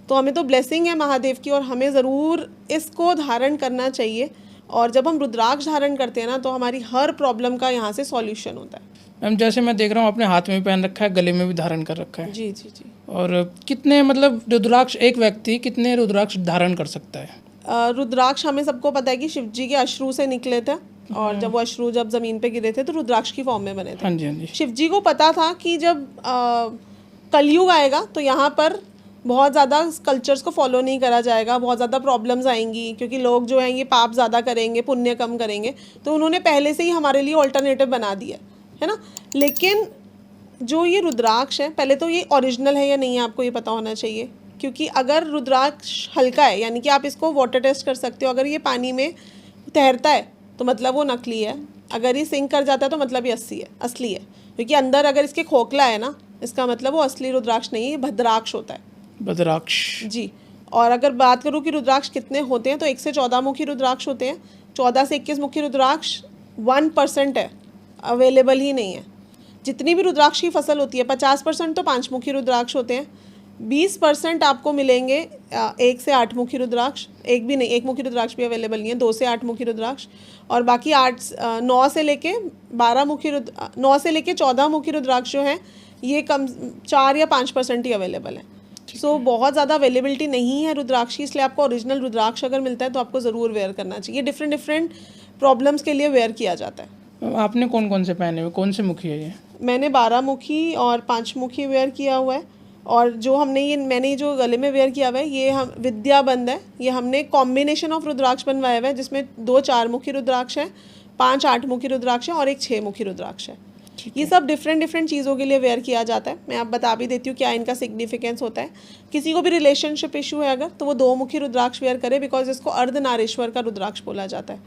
तो हमें तो ब्लेसिंग है महादेव की, और हमें ज़रूर इसको धारण करना चाहिए। और जब हम रुद्राक्ष धारण करते हैं ना, तो हमारी हर प्रॉब्लम का यहाँ से सॉल्यूशन होता है। मैम जैसे मैं देख रहा हूँ अपने हाथ में भी पहन रखा है, गले में भी धारण कर रखा है। जी। और कितने मतलब रुद्राक्ष, एक व्यक्ति कितने रुद्राक्ष धारण कर सकता है? रुद्राक्ष हमें सबको पता है कि शिव जी के अश्रु से निकले थे, और जब वो अश्रु जब ज़मीन पे गिरे थे तो रुद्राक्ष की फॉर्म में बने थे। हाँ जी। शिव जी को पता था कि जब कलयुग आएगा तो यहाँ पर बहुत ज़्यादा कल्चर्स को फॉलो नहीं करा जाएगा, बहुत ज़्यादा प्रॉब्लम्स आएंगी, क्योंकि लोग जो हैं ये पाप ज़्यादा करेंगे, पुण्य कम करेंगे। तो उन्होंने पहले से ही हमारे लिए ऑल्टरनेटिव बना दिया है ना। लेकिन जो ये रुद्राक्ष है, पहले तो ये ओरिजिनल है या नहीं है आपको ये पता होना चाहिए, क्योंकि अगर रुद्राक्ष हल्का है, यानी कि आप इसको वाटर टेस्ट कर सकते हो, अगर ये पानी में तैरता है तो मतलब वो नकली है, अगर ये सिंक कर जाता है तो मतलब ये असली है। क्योंकि अंदर अगर इसके खोखला है ना, इसका मतलब वो असली रुद्राक्ष नहीं है, भद्राक्ष होता है। भद्राक्ष जी। और अगर बात करूँ कि रुद्राक्ष कितने होते हैं, तो 1 से 14 मुखी रुद्राक्ष होते हैं, 14 से 21 मुखी रुद्राक्ष 1% है, अवेलेबल ही नहीं है। जितनी भी रुद्राक्ष की फसल होती है 50% तो 5 मुखी रुद्राक्ष होते हैं, 20% आपको मिलेंगे 1 से 8 मुखी रुद्राक्ष, एक भी नहीं, 1 मुखी रुद्राक्ष भी अवेलेबल नहीं है, 2 से 8 मुखी रुद्राक्ष, और बाकी 9 से लेके 9 से लेके 14 मुखी रुद्राक्ष जो हैं ये कम 4 या 5% ही अवेलेबल है। सो बहुत ज़्यादा अवेलेबिलिटी नहीं है रुद्राक्ष की, इसलिए आपको ओरिजिनल रुद्राक्ष अगर मिलता है तो आपको ज़रूर वेयर करना चाहिए। डिफरेंट प्रॉब्लम्स के लिए वेयर किया जाता है। आपने कौन कौन से पहने हुए, कौन से मुखी है ये? मैंने 12 मुखी और 5 मुखी वेयर किया हुआ है, और जो मैंने जो गले में वेयर किया हुआ है ये हम विद्या बंद है। ये हमने कॉम्बिनेशन ऑफ रुद्राक्ष बनवाया हुआ है, जिसमें 2 4 मुखी रुद्राक्ष है, 5 8 मुखी रुद्राक्ष है और एक 6 मुखी रुद्राक्ष है। ये सब डिफरेंट चीज़ों के लिए वेयर किया जाता है। मैं आप बता भी देती हूँ क्या इनका सिग्निफिकेंस होता है। किसी को भी रिलेशनशिप इशू है अगर, तो वो 2 मुखी रुद्राक्ष वेयर करे, बिकॉज इसको अर्धनारीश्वर का रुद्राक्ष बोला जाता है।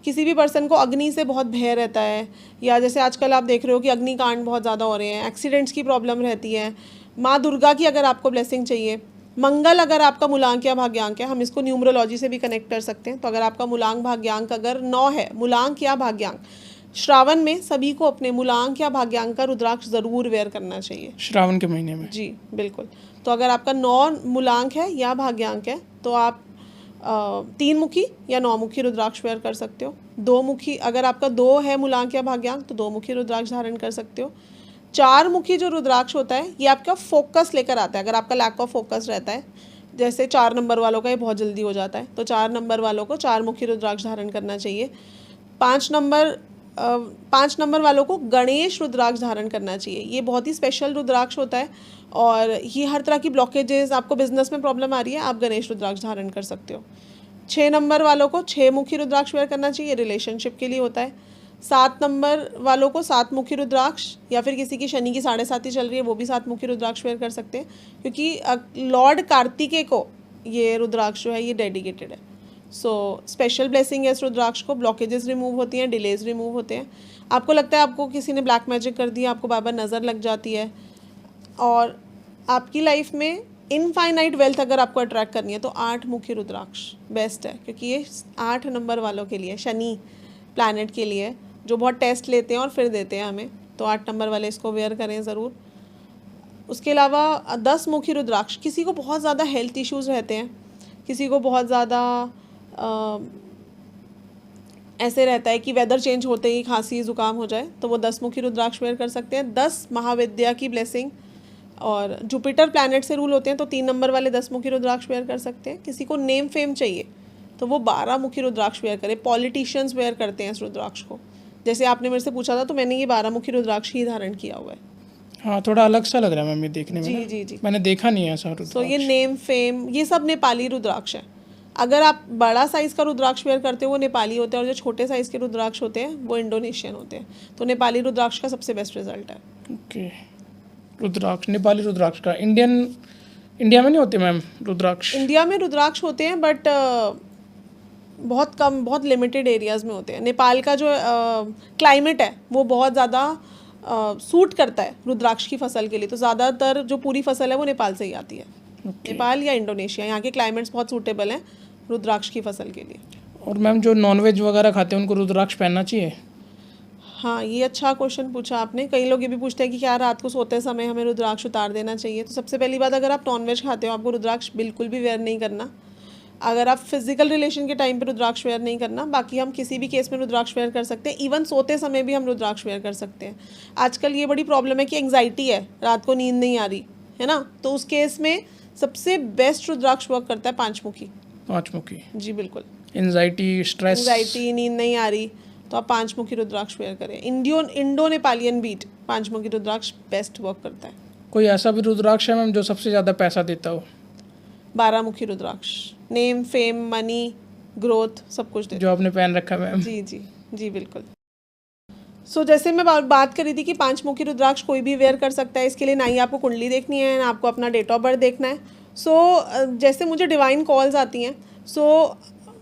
किसी भी पर्सन को अग्नि से बहुत भय रहता है, या जैसे आजकल आप देख रहे हो कि अग्निकांड बहुत ज़्यादा हो रहे हैं, एक्सीडेंट्स की प्रॉब्लम रहती है, माँ दुर्गा की अगर आपको ब्लेसिंग चाहिए, मंगल अगर आपका मूलांक या भाग्यांक है, हम इसको न्यूमरोलॉजी से भी कनेक्ट कर सकते हैं। तो अगर आपका मूलांक भाग्यांक अगर 9 है, मूलांक या भाग्यांक, श्रावण में सभी को अपने मूलांक या भाग्यांक का रुद्राक्ष ज़रूर वेयर करना चाहिए श्रावण के महीने में। जी बिल्कुल। तो अगर आपका 9 मूलांक है या भाग्यांक है तो आप 3 मुखी या 9 मुखी रुद्राक्ष वेयर कर सकते हो। 2 मुखी अगर आपका 2 है मूलांक या भाग्यांक तो 2 मुखी रुद्राक्ष धारण कर सकते हो। 4 मुखी जो रुद्राक्ष होता है ये आपका फोकस लेकर आता है। अगर आपका लैक ऑफ फोकस रहता है, जैसे 4 नंबर वालों का ये बहुत जल्दी हो जाता है, तो 4 नंबर वालों को 4 मुखी रुद्राक्ष धारण करना चाहिए। 5 नंबर वालों को गणेश रुद्राक्ष धारण करना चाहिए। ये बहुत ही स्पेशल रुद्राक्ष होता है, और ये हर तरह की ब्लॉकेजेस, आपको बिजनेस में प्रॉब्लम आ रही है, आप गणेश रुद्राक्ष धारण कर सकते हो। 6 नंबर वालों को 6 मुखी रुद्राक्ष वेयर करना चाहिए, रिलेशनशिप के लिए होता है। 7 नंबर वालों को 7 मुखी रुद्राक्ष, या फिर किसी की शनि की 7.5 चल रही है वो भी 7 मुखी रुद्राक्ष वेयर कर सकते हैं, क्योंकि लॉर्ड कार्तिकेय को ये रुद्राक्ष जो है ये डेडिकेटेड है। सो स्पेशल ब्लेसिंग है इस रुद्राक्ष को, ब्लॉकेजेस रिमूव होती हैं, डिलेज रिमूव होते हैं। आपको लगता है आपको किसी ने ब्लैक मैजिक कर दिया, आपको बार बार नज़र लग जाती है, और आपकी लाइफ में इनफाइनाइट वेल्थ अगर आपको अट्रैक्ट करनी है तो 8 मुखी रुद्राक्ष बेस्ट है, क्योंकि ये 8 नंबर वालों के लिए, शनि प्लैनेट के लिए, जो बहुत टेस्ट लेते हैं और फिर देते हैं हमें, तो 8 नंबर वाले इसको वेयर करें ज़रूर। उसके अलावा 10 मुखी रुद्राक्ष, किसी को बहुत ज़्यादा हेल्थ इश्यूज़ रहते हैं, किसी को बहुत ज़्यादा ऐसे रहता है कि वेदर चेंज होते ही खांसी ज़ुकाम हो जाए, तो वो 10 मुखी रुद्राक्ष वेयर कर सकते हैं। 10 महाविद्या की ब्लेसिंग, और जुपिटर प्लैनेट से रूल होते हैं, तो 3 नंबर वाले 10 मुखी रुद्राक्ष वेयर कर सकते हैं। किसी को नेम फेम चाहिए तो वो 12 मुखी रुद्राक्ष वेयर करे। पॉलिटिशियंस वेयर करते हैं इस रुद्राक्ष को, जैसे आपने मेरे से पूछा था तो मैंने ये 12 मुखी रुद्राक्ष ही धारण किया हुआ है। हाँ, थोड़ा अलग सा लग रहा है मैम ये देखने में। जी जी जी, मैंने देखा नहीं है ऐसा रुद्राक्ष। तो ये नेम फेम ये सब नेपाली रुद्राक्ष है। अगर आप बड़ा साइज़ का रुद्राक्ष वेयर करते हो वो नेपाली होते हैं, और जो छोटे साइज़ के रुद्राक्ष होते हैं वो इंडोनेशियन होते हैं। तो नेपाली रुद्राक्ष का सबसे बेस्ट रिजल्ट है। ओके, रुद्राक्ष, नेपाली रुद्राक्ष का इंडिया में नहीं होते मैम रुद्राक्ष? इंडिया में रुद्राक्ष होते हैं, बट बहुत कम, बहुत लिमिटेड एरियाज़ में होते हैं। नेपाल का जो क्लाइमेट है वो बहुत ज़्यादा सूट करता है रुद्राक्ष की फसल के लिए, तो ज़्यादातर जो पूरी फसल है वो नेपाल से ही आती है। नेपाल या इंडोनेशिया, यहाँ के क्लाइमेट्स बहुत सूटेबल हैं रुद्राक्ष की फसल के लिए। और मैम जो नॉनवेज वगैरह खाते हैं उनको रुद्राक्ष पहनना चाहिए? हाँ, ये अच्छा क्वेश्चन पूछा आपने। कई लोग ये भी पूछते हैं कि क्या रात को सोते समय हमें रुद्राक्ष उतार देना चाहिए। तो सबसे पहली बात, अगर आप नॉनवेज खाते हो आपको रुद्राक्ष बिल्कुल भी वेयर नहीं करना। अगर आप फिजिकल रिलेशन के टाइम पे रुद्राक्ष वेयर नहीं करना, बाकी हम किसी भी केस में रुद्राक्ष वेयर कर सकते हैं। इवन सोते समय भी हम रुद्राक्ष वेयर कर सकते हैं। आजकल ये बड़ी प्रॉब्लम है कि एंग्जाइटी है, रात को नींद नहीं आ रही है ना, तो उस केस में सबसे बेस्ट रुद्राक्ष वर्क करता है 5 मुखी। 5 मुखी? जी बिल्कुल। एंग्जाइटी, स्ट्रेस, एंग्जाइटी, नींद नहीं आ रही तो आप 5 मुखी रुद्राक्ष वेयर करें। इंडो नेपालियन बीट 5 मुखी रुद्राक्ष बेस्ट वर्क करता है। कोई ऐसा भी रुद्राक्ष है मैम जो सबसे ज़्यादा पैसा देता हो? 12 मुखी रुद्राक्ष, नेम फेम मनी ग्रोथ सब कुछ देता है। जो आपने पहन रखा है मैम? जी जी जी बिल्कुल। सो जैसे मैं बात कर रही थी कि 5 मुखी रुद्राक्ष कोई भी वेयर कर सकता है। इसके लिए ना ही आपको कुंडली देखनी है, ना आपको अपना डेट ऑफ बर्थ देखना है। जैसे मुझे डिवाइन कॉल्स आती हैं,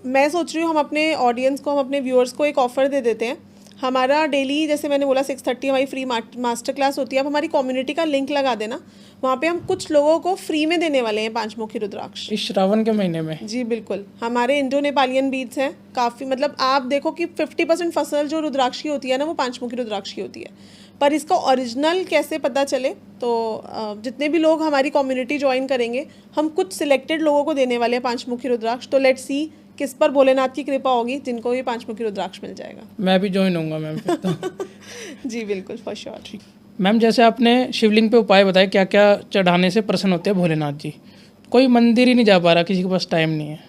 मैं सोच रही हूँ हम अपने ऑडियंस को, हम अपने व्यूअर्स को एक ऑफ़र दे देते हैं। हमारा डेली जैसे मैंने बोला 6:30 हमारी फ्री मास्टर क्लास होती है। आप हमारी कम्युनिटी का लिंक लगा देना, वहाँ पे हम कुछ लोगों को फ्री में देने वाले हैं 5 मुखी रुद्राक्ष इस श्रावण के महीने में। जी बिल्कुल। हमारे इंडो नेपालियन बीड्स हैं काफ़ी, मतलब आप देखो कि 50% फसल जो रुद्राक्ष की होती है ना वो 5 मुखी रुद्राक्ष की होती है। पर इसका ओरिजिनल कैसे पता चले, तो जितने भी लोग हमारी कम्युनिटी ज्वाइन करेंगे हम कुछ सिलेक्टेड लोगों को देने वाले हैं 5 मुखी रुद्राक्ष। तो लेट्स सी किस पर भोलेनाथ की कृपा होगी जिनको ये 5 मुखी रुद्राक्ष मिल जाएगा। मैं भी ज्वाइन होऊंगा मैम फिर तो। जी बिल्कुल, फॉर श्योर। ठीक मैम, जैसे आपने शिवलिंग पे उपाय बताए क्या क्या चढ़ाने से प्रसन्न होते हैं भोलेनाथ जी, कोई मंदिर ही नहीं जा पा रहा, किसी के पास टाइम नहीं है,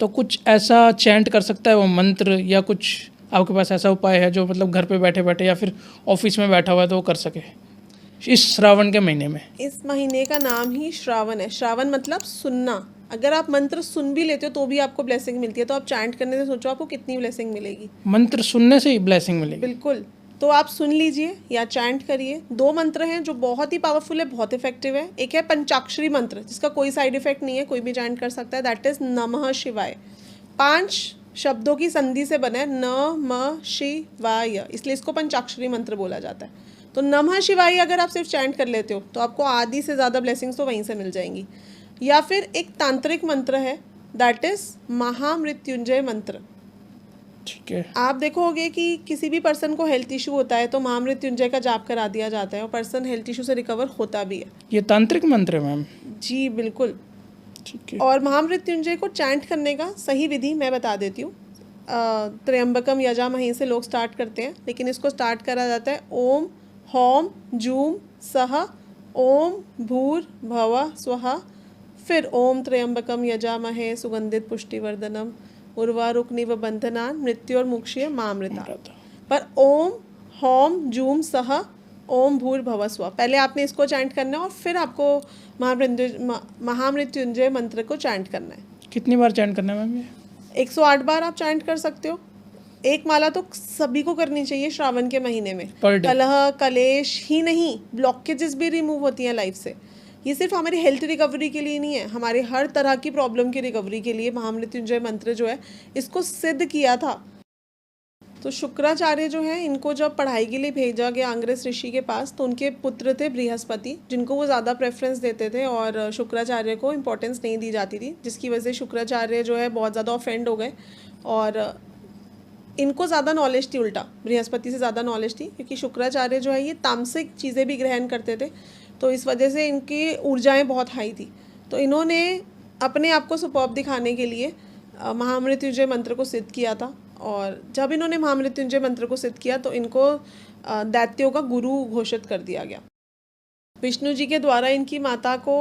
तो कुछ ऐसा चैंट कर सकता है वो मंत्र, या कुछ आपके पास ऐसा उपाय है जो मतलब घर पे बैठे बैठे या फिर ऑफिस में बैठा हुआ है तो वो कर सके इस श्रावण के महीने में? इस महीने का नाम ही श्रावण है। श्रावण मतलब सुनना। अगर आप मंत्र सुन भी लेते हो तो भी आपको ब्लेसिंग मिलती है। तो आप चैंट करने से सोचो आपको कितनी ब्लेसिंग मिलेगी। मंत्र सुनने से ही ब्लेसिंग मिलेगी? बिल्कुल। तो आप सुन लीजिए या चैंट करिए। 2 मंत्र हैं जो बहुत ही पावरफुल है, बहुत इफेक्टिव है। एक है पंचाक्षरी मंत्र जिसका कोई साइड इफेक्ट नहीं है, कोई भी चैंट कर सकता है, दैट इज नमः शिवाय। 5 शब्दों की संधि से बना है, न म शिवाय, इसलिए इसको पंचाक्षरी मंत्र बोला जाता है। तो नमः शिवाय अगर आप सिर्फ चैंट कर लेते हो तो आपको आधी से ज़्यादा ब्लेसिंग्स तो वहीं से मिल जाएंगी। या फिर एक तांत्रिक मंत्र है, दैट इज महामृत्युंजय मंत्र। ठीक है। आप देखोगे कि किसी भी पर्सन को हेल्थ इशू होता है तो महामृत्युंजय का जाप करा दिया जाता है और पर्सन हेल्थ इशू से रिकवर होता भी है। ये तांत्रिक मंत्र है मैम? जी बिल्कुल। ठीक है। और महामृत्युंजय को चैंट करने का सही विधि मैं बता देती हूँ। त्र्यंबकम यजामहे से लोग स्टार्ट करते हैं, लेकिन इसको स्टार्ट करा जाता है ओम हौम जूम सह ओम भूर भव स्वः, फिर ओम त्र्यंबकम यजामहे सुगंधित पुष्टिवर्धनम उर्वारुकनिव बंधनान मृत्यु और मुक्षीय मामृता। पर ओम हौम जूम सह ओम भूर भव स्व, पहले आपने इसको चैंट करना है और फिर आपको महामृत्युंजय मंत्र को चैंट करना है। कितनी बार चैंट करना है मैम ये? 108 बार आप चैंट कर सकते हो। एक माला तो सभी को करनी चाहिए श्रावण के महीने में। Per day? कलह कलेश ही नहीं, ब्लॉकेजेस भी रिमूव होती हैं लाइफ से। ये सिर्फ हमारी हेल्थ रिकवरी के लिए नहीं है, हमारे हर तरह की प्रॉब्लम की रिकवरी के लिए महामृत्युंजय मंत्र जो है इसको सिद्ध किया था। तो शुक्राचार्य जो है इनको जब पढ़ाई के लिए भेजा गया अंग्रेज ऋषि के पास, तो उनके पुत्र थे बृहस्पति, जिनको वो ज़्यादा प्रेफरेंस देते थे और शुक्राचार्य को इम्पोर्टेंस नहीं दी जाती थी, जिसकी वजह से शुक्राचार्य जो है बहुत ज़्यादा ऑफेंड हो गए और इनको ज़्यादा नॉलेज थी, उल्टा बृहस्पति से ज़्यादा नॉलेज थी, क्योंकि शुक्राचार्य जो है ये तामसिक चीज़ें भी ग्रहण करते थे, तो इस वजह से इनकी ऊर्जाएं बहुत हाई थी। तो इन्होंने अपने आप को सुपर्ब दिखाने के लिए महामृत्युंजय मंत्र को सिद्ध किया था। और जब इन्होंने महामृत्युंजय मंत्र को सिद्ध किया तो इनको दैत्यों का गुरु घोषित कर दिया गया। विष्णु जी के द्वारा इनकी माता को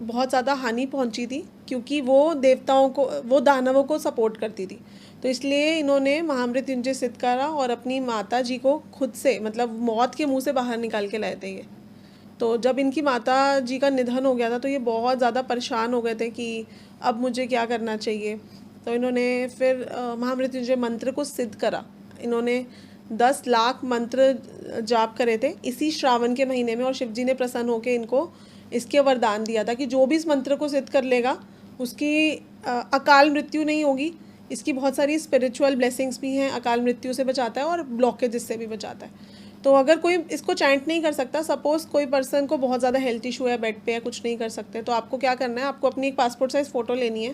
बहुत ज़्यादा हानि पहुंची थी, क्योंकि वो देवताओं को, वो दानवों को सपोर्ट करती थी, तो इसलिए इन्होंने महामृत्युंजय सिद्ध करा और अपनी माता जी को खुद से, मतलब मौत के मुंह से बाहर निकाल के लाए थे ये। तो जब इनकी माता जी का निधन हो गया था तो ये बहुत ज़्यादा परेशान हो गए थे कि अब मुझे क्या करना चाहिए। तो इन्होंने फिर महामृत्युंजय मंत्र को सिद्ध करा। इन्होंने 10 लाख मंत्र जाप करे थे इसी श्रावण के महीने में, और शिव जी ने प्रसन्न होकर इनको इसके वरदान दिया था कि जो भी इस मंत्र को सिद्ध कर लेगा उसकी अकाल मृत्यु नहीं होगी। इसकी बहुत सारी स्पिरिचुअल ब्लेसिंग्स भी हैं, अकाल मृत्यु से बचाता है और ब्लॉकेज से भी बचाता है। तो अगर कोई इसको चैंट नहीं कर सकता, सपोज़ कोई पर्सन को बहुत ज़्यादा हेल्थ इशू है, बेड पे है, कुछ नहीं कर सकते, तो आपको क्या करना है, आपको अपनी एक पासपोर्ट साइज़ फ़ोटो लेनी है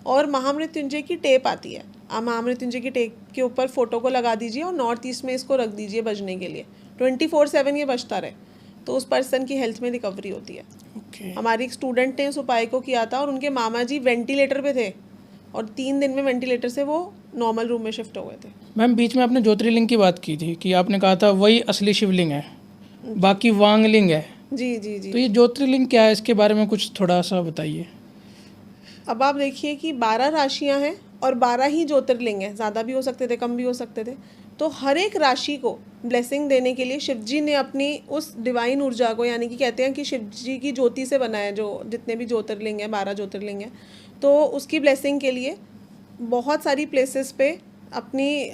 और महामृत्युंजय की टेप आती है, आप महामृत्युंजय की टेप के ऊपर फ़ोटो को लगा दीजिए और नॉर्थ ईस्ट में इसको रख दीजिए बजने के लिए। 24/7 ये बजता रहे, तो उस पर्सन की हेल्थ में रिकवरी होती है। हमारी एक स्टूडेंट ने इस उपाय को किया था और उनके मामा जी वेंटिलेटर पे थे और 3 दिन में वेंटिलेटर से वो नॉर्मल रूम में शिफ्ट हो गए थे। मैम बीच में आपने ज्योतिर्लिंग की बात की थी कि आपने कहा था वही असली शिवलिंग है, बाकी वांगलिंग है। जी जी जी। तो ये ज्योतिर्लिंग क्या है, इसके बारे में कुछ थोड़ा सा बताइए। अब आप देखिए कि 12 राशियां हैं और 12 ही ज्योतिर्लिंग हैं, ज़्यादा भी हो सकते थे, कम भी हो सकते थे। तो हर एक राशि को ब्लेसिंग देने के लिए शिव जी ने अपनी उस डिवाइन ऊर्जा को, यानी कि कहते हैं कि शिव जी की ज्योति से बना है जो जितने भी ज्योतिर्लिंग हैं, 12 ज्योतिर्लिंग हैं, तो उसकी ब्लेसिंग के लिए बहुत सारी प्लेसेस पे अपनी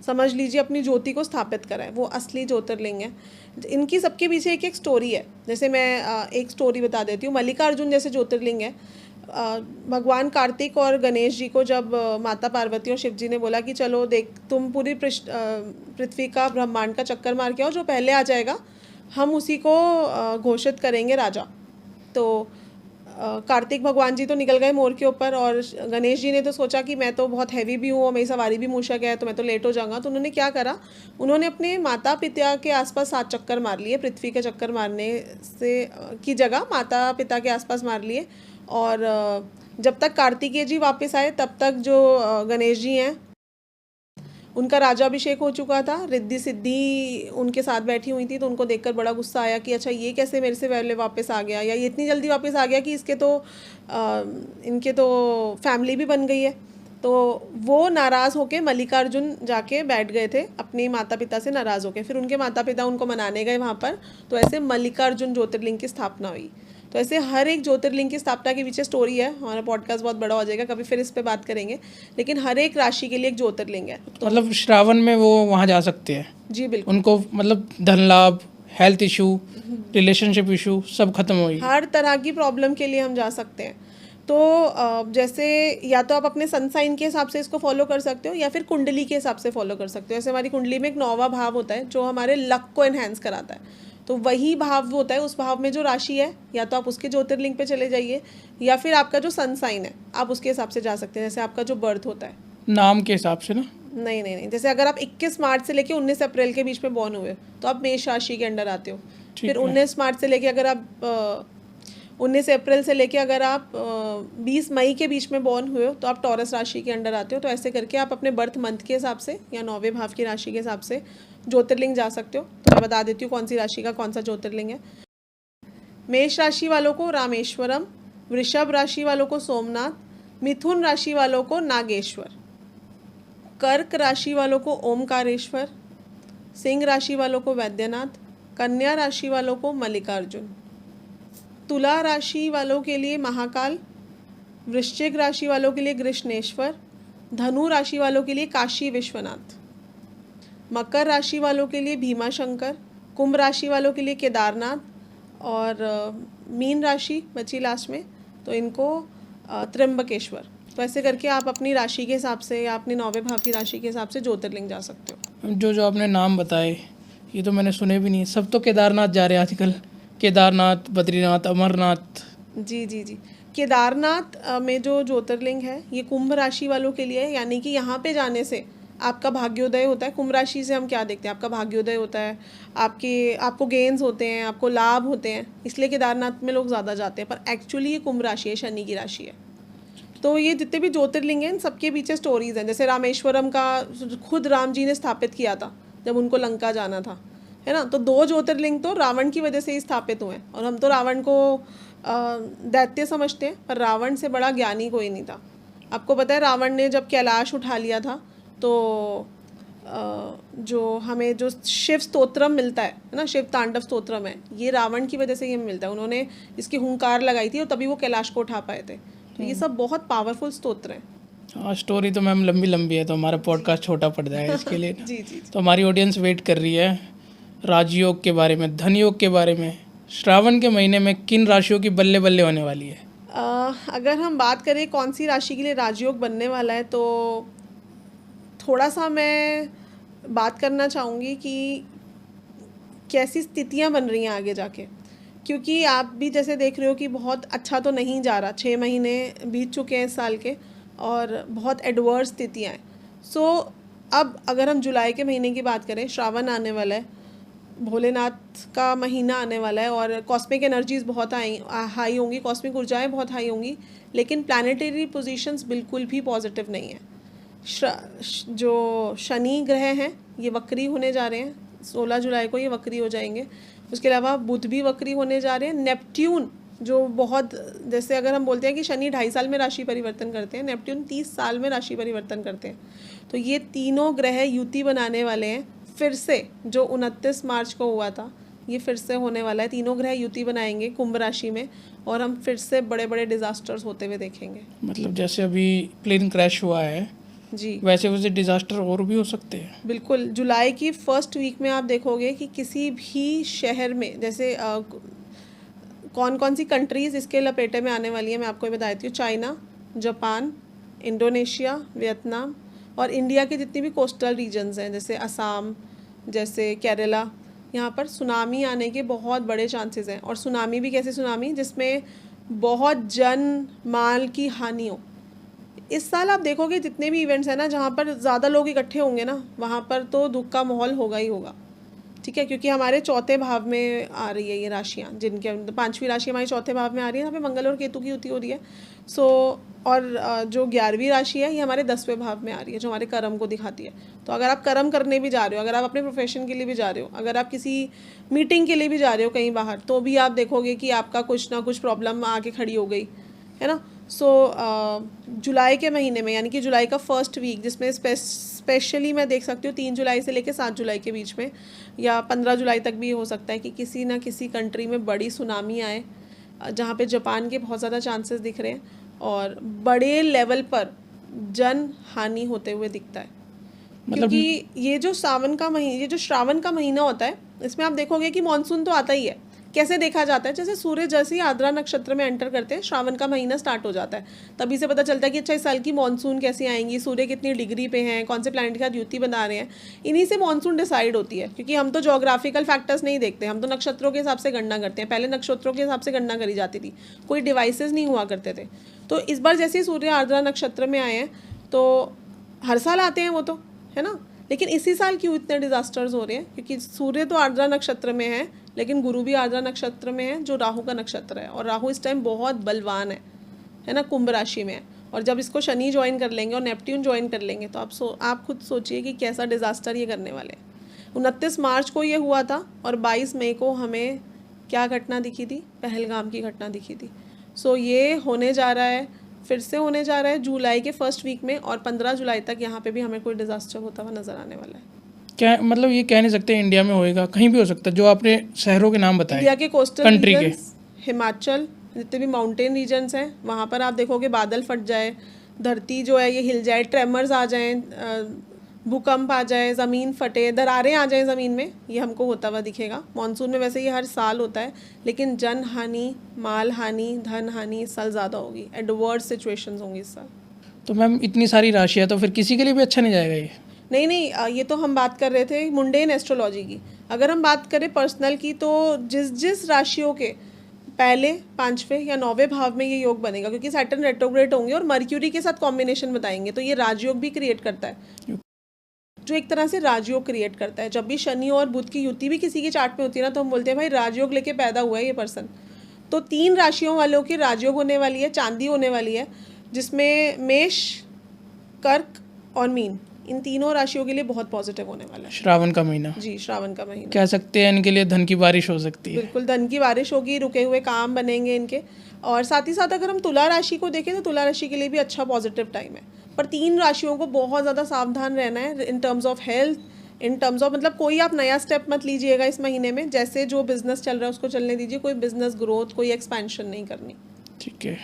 समझ लीजिए अपनी ज्योति को स्थापित करा है। वो असली ज्योतिर्लिंग है। इनकी सबके पीछे एक एक स्टोरी है। जैसे मैं एक स्टोरी बता देती हूँ। मल्लिकार्जुन जैसे ज्योतिर्लिंग है, भगवान कार्तिक और गणेश जी को जब माता पार्वती और शिव जी ने बोला कि चलो देख तुम पूरी पृथ्वी का ब्रह्मांड का चक्कर मार के आओ, जो पहले आ जाएगा हम उसी को घोषित करेंगे राजा। तो कार्तिक भगवान जी तो निकल गए मोर के ऊपर, और गणेश जी ने तो सोचा कि मैं तो बहुत हैवी भी हूँ और मेरी सवारी भी मूषक है, तो मैं तो लेट हो जाऊँगा। तो उन्होंने क्या करा, उन्होंने अपने माता पिता के आसपास 7 चक्कर मार लिए, पृथ्वी के चक्कर मारने से की जगह माता पिता के आसपास मार लिए। और जब तक कार्तिकेय जी वापस आए तब तक जो गणेश जी हैं उनका राजाभिषेक हो चुका था। रिद्धि सिद्धि उनके साथ बैठी हुई थी, तो उनको देखकर बड़ा गुस्सा आया कि अच्छा ये कैसे मेरे से पहले वापस आ गया, या ये इतनी जल्दी वापस आ गया कि इनके तो फैमिली भी बन गई है। तो वो नाराज़ होके मल्लिकार्जुन जाके बैठ गए थे अपने माता पिता से नाराज़ होके। फिर उनके माता पिता उनको मनाने गए वहाँ पर, तो ऐसे मल्लिकार्जुन ज्योतिर्लिंग की स्थापना हुई। तो ऐसे हर एक ज्योतिर्लिंग की स्थापना के पीछे स्टोरी है। हमारा पॉडकास्ट बहुत बड़ा हो जाएगा, कभी फिर इस पे बात करेंगे, लेकिन हर एक राशि के लिए एक ज्योतिर्लिंग है। तो मतलब श्रावण में वो वहाँ जा सकते हैं? जी बिल्कुल। उनको मतलब धन लाभ, हेल्थ इशू, रिलेशनशिप इशू सब खत्म हुई, हर तरह की प्रॉब्लम के लिए हम जा सकते हैं। तो जैसे या तो आप अपने सन साइन के हिसाब से इसको फॉलो कर सकते हो, या फिर कुंडली के हिसाब से फॉलो कर सकते हो। जैसे हमारी कुंडली में एक 9वां भाव होता है जो हमारे लक को एनहेंस कराता है, तो वही भाव होता है, उस भाव में जो राशि है या तो आप उसके ज्योतिर्लिंग पे चले जाइए, या फिर आपका जो सन साइन है आप उसके हिसाब से जा सकते हैं। जैसे आपका जो बर्थ होता है नाम के हिसाब से ना? नहीं, जैसे अगर आप 21 मार्च से लेके 19 अप्रैल के बीच में बॉर्न हुए तो आप मेष राशि के अंडर आते हो। फिर 19 मार्च से लेके अगर आप 19 अप्रैल से लेके अगर आप 20 मई के बीच में बॉर्न हुए हो तो आप टॉरस राशि के अंडर आते हो। तो ऐसे करके आप अपने बर्थ मंथ के हिसाब से या 9वें भाव की राशि के हिसाब से ज्योतिर्लिंग जा सकते हो। तो मैं बता देती हूँ कौन सी राशि का कौन सा ज्योतिर्लिंग है। मेष राशि वालों को रामेश्वरम, वृषभ राशि वालों को सोमनाथ, मिथुन राशि वालों को नागेश्वर, कर्क राशि वालों को ओमकारेश्वर, सिंह राशि वालों को वैद्यनाथ, कन्या राशि वालों को मल्लिकार्जुन, तुला राशि वालों के लिए महाकाल, वृश्चिक राशि वालों के लिए कृष्णेश्वर, धनु राशि वालों के लिए काशी विश्वनाथ, मकर राशि वालों के लिए भीमाशंकर, कुंभ राशि वालों के लिए केदारनाथ, और मीन राशि बची लास्ट में, तो इनको त्र्यंबकेश्वर। तो ऐसे करके आप अपनी राशि के हिसाब से या अपने 9वें भाव की राशि के हिसाब से ज्योतिर्लिंग जा सकते हो। जो आपने नाम बताए ये तो मैंने सुने भी नहीं। सब तो केदारनाथ जा रहे हैं आजकल, केदारनाथ, बद्रीनाथ, अमरनाथ। जी। केदारनाथ में जो ज्योतिर्लिंग है ये कुंभ राशि वालों के लिए है, यानी कि यहाँ पे जाने से आपका भाग्योदय होता है। कुंभ राशि से हम क्या देखते हैं, आपका भाग्योदय होता है, आपको गेन्स होते हैं, आपको लाभ होते हैं, इसलिए केदारनाथ में लोग ज़्यादा जाते हैं। पर एक्चुअली ये कुंभ राशि है, शनि की राशि है। तो ये जितने भी ज्योतिर्लिंग हैं इन सबके पीछे स्टोरीज हैं। जैसे रामेश्वरम का खुद राम जी ने स्थापित किया था जब उनको लंका जाना था, है ना। तो 2 ज्योतिर्लिंग तो रावण की वजह से ही स्थापित हुए हैं, और हम तो रावण को दैत्य समझते हैं, पर रावण से बड़ा ज्ञानी कोई नहीं था। आपको पता है रावण ने जब कैलाश उठा लिया था तो जो हमें जो शिव स्तोत्रम मिलता है ना, शिव तांडव स्तोत्रम है, ये रावण की वजह से ये मिलता है। उन्होंने इसकी हुंकार लगाई थी और तभी वो कैलाश को उठा पाए थे। तो ये सब बहुत पावरफुल स्तोत्र हैं। हाँ, स्टोरी तो मैम लंबी है, तो हमारा पॉडकास्ट छोटा पड़ जाएगा इसके लिए। जी। तो हमारी ऑडियंस वेट कर रही है राजयोग के बारे में, धन योग के बारे में। श्रावण के महीने में किन राशियों की बल्ले बल्ले होने वाली है? अगर हम बात करें कौन सी राशि के लिए राजयोग बनने वाला है, तो थोड़ा सा मैं बात करना चाहूँगी कि कैसी स्थितियाँ बन रही हैं आगे जाके, क्योंकि आप भी जैसे देख रहे हो कि बहुत अच्छा तो नहीं जा रहा। 6 महीने बीत चुके हैं इस साल के और बहुत एडवर्स स्थितियाँ हैं। सो अब अगर हम जुलाई के महीने की बात करें, श्रावण आने वाला है, भोलेनाथ का महीना आने वाला है, और कॉस्मिक एनर्जीज़ बहुत हाई होंगी, कॉस्मिक ऊर्जाएं बहुत हाई होंगी, लेकिन प्लानिटरी पोजीशंस बिल्कुल भी पॉजिटिव नहीं है। जो शनि ग्रह हैं ये वक्री होने जा रहे हैं, 16 जुलाई को ये वक्री हो जाएंगे। उसके अलावा बुध भी वक्री होने जा रहे हैं। नेपट्यून जो बहुत, जैसे अगर हम बोलते हैं कि शनि 2.5 साल में राशि परिवर्तन करते हैं, नेपट्यून 30 साल में राशि परिवर्तन करते हैं। तो ये तीनों ग्रह युति बनाने वाले हैं फिर से, जो 29 मार्च को हुआ था ये फिर से होने वाला है। तीनों ग्रह युति बनाएंगे कुंभ राशि में, और हम फिर से बड़े बड़े डिजास्टर्स होते हुए देखेंगे। मतलब जैसे अभी प्लेन क्रैश हुआ है जी, वैसे डिजास्टर और भी हो सकते हैं। बिल्कुल। जुलाई की फर्स्ट वीक में आप देखोगे कि किसी भी शहर में, जैसे कौन कौन सी कंट्रीज़ इसके लपेटे में आने वाली है मैं आपको बता देती हूँ। चाइना, जापान, इंडोनेशिया, वियतनाम और इंडिया के जितनी भी कोस्टल रीजन्स हैं जैसे असम, जैसे केरला, यहाँ पर सुनामी आने के बहुत बड़े चांसेस हैं। और सुनामी भी कैसे सुनामी, जिसमें बहुत जन माल की हानि हो। इस साल आप देखोगे जितने भी इवेंट्स हैं ना, जहाँ पर ज़्यादा लोग इकट्ठे होंगे ना, वहाँ पर तो दुख का माहौल होगा ही होगा। ठीक है, क्योंकि हमारे चौथे भाव में आ रही है ये राशियाँ, जिनके 5वीं राशि हमारी चौथे भाव में आ रही है, यहाँ पे मंगल और केतु की युति हो रही है। और जो 11वीं राशि है ये हमारे 10वें भाव में आ रही है, जो हमारे कर्म को दिखाती है। तो अगर आप कर्म करने भी जा रहे हो, अगर आप अपने प्रोफेशन के लिए भी जा रहे हो, अगर आप किसी मीटिंग के लिए भी जा रहे हो कहीं बाहर, तो भी आप देखोगे कि आपका कुछ ना कुछ प्रॉब्लम आके खड़ी हो गई है ना। जुलाई के महीने में, यानी कि जुलाई का फर्स्ट वीक, जिसमें स्पेशली मैं देख सकती हूँ 3 जुलाई से लेकर 7 जुलाई के बीच में, या 15 जुलाई तक भी हो सकता है कि किसी ना किसी कंट्री में बड़ी सुनामी आए, जहाँ पे जापान के बहुत ज़्यादा चांसेस दिख रहे हैं और बड़े लेवल पर जन हानि होते हुए दिखता है। क्योंकि ये जो श्रावण का महीना होता है, इसमें आप देखोगे कि मानसून तो आता ही है। कैसे देखा जाता है, जैसे सूर्य जैसे ही आर्द्रा नक्षत्र में एंटर करते हैं, श्रावण का महीना स्टार्ट हो जाता है। तभी से पता चलता है कि अच्छा इस साल की मानसून कैसी आएंगी, सूर्य कितनी डिग्री पे हैं, कौन से प्लैनेट के साथ युति बना रहे हैं। इन्हीं से मानसून डिसाइड होती है, क्योंकि हम तो ज्योग्राफिकल फैक्टर्स नहीं देखते, हम तो नक्षत्रों के हिसाब से गणना करते हैं। पहले नक्षत्रों के हिसाब से गणना करी जाती थी, कोई डिवाइसेस नहीं हुआ करते थे। तो इस बार जैसे ही सूर्य आर्द्रा नक्षत्र में आए हैं, तो हर साल आते हैं वो तो, है ना। लेकिन इसी साल क्यों इतने डिजास्टर्स हो रहे हैं, क्योंकि सूर्य तो आर्द्रा नक्षत्र में है, लेकिन गुरु भी आर्द्रा नक्षत्र में है, जो राहु का नक्षत्र है। और राहु इस टाइम बहुत बलवान है ना, कुंभ राशि में है। और जब इसको शनि ज्वाइन कर लेंगे और नेपट्यून ज्वाइन कर लेंगे, तो आप खुद सोचिए कि कैसा डिजास्टर ये करने वाले हैं। 29 मार्च को ये हुआ था और 22 मई को हमें क्या घटना दिखी थी, पहलगाम की घटना दिखी थी। ये होने जा रहा है, फिर से होने जा रहा है जुलाई के फर्स्ट वीक में, और 15 जुलाई तक यहाँ पे भी हमें कोई डिजास्टर होता हुआ नजर आने वाला है। क्या मतलब ये कह नहीं सकते इंडिया में होएगा, कहीं भी हो सकता है। जो आपने शहरों के नाम बताए, इंडिया के कोस्टल कंट्री के, हिमाचल, जितने भी माउंटेन रीजन्स हैं, वहाँ पर आप देखोगे बादल फट जाए, धरती जो है ये हिल जाए, ट्रेमर्स आ जाएं, भूकंप आ जाए, ज़मीन फटे, दरारें आ जाएं ज़मीन में, ये हमको होता हुआ दिखेगा। मानसून में वैसे ये हर साल होता है, लेकिन जन हानि, माल हानि, धन हानि इस साल ज़्यादा होगी। एडवर्स सिचुएशंस होंगी इस साल। तो मैम इतनी सारी राशियाँ, तो फिर किसी के लिए भी अच्छा नहीं जाएगा ये? नहीं, ये तो हम बात कर रहे थे मुंडेन एस्ट्रोलॉजी की। अगर हम बात करें पर्सनल की, तो जिस राशियों के पहले 5वें या 9वें भाव में ये योग बनेगा, क्योंकि सैटर्न रेट्रोग्रेड होंगे और मर्क्यूरी के साथ कॉम्बिनेशन बताएंगे, तो ये राजयोग भी क्रिएट करता है, जो एक तरह से राजयोग क्रिएट करता है। जब भी शनि और बुध की युति भी किसी के चार्ट में होती है ना, तो हम बोलते हैं भाई राजयोग लेके पैदा हुआ है ये पर्सन। तो 3 राशियों वालों की राजयोग होने वाली है, चांदी होने वाली है, जिसमें मेष, कर्क और मीन, इन तीनों राशियों के लिए बहुत पॉजिटिव होने वाला है श्रावण का महीना। जी, श्रावण का महीना कह सकते हैं इनके लिए धन की बारिश हो सकती है। बिल्कुल, धन की बारिश होगी, रुके हुए काम बनेंगे इनके। और साथ ही साथ अगर हम तुला राशि को देखें, तो तुला राशि के लिए भी अच्छा पॉजिटिव टाइम है। पर 3 राशियों को बहुत ज़्यादा सावधान रहना है in terms of health, in terms of मतलब कोई आप नया स्टेप मत लीजिएगा इस महीने में। जैसे जो बिजनेस चल रहा है उसको चलने दीजिए, कोई बिजनेस ग्रोथ, कोई एक्सपेंशन नहीं करनी। ठीक है।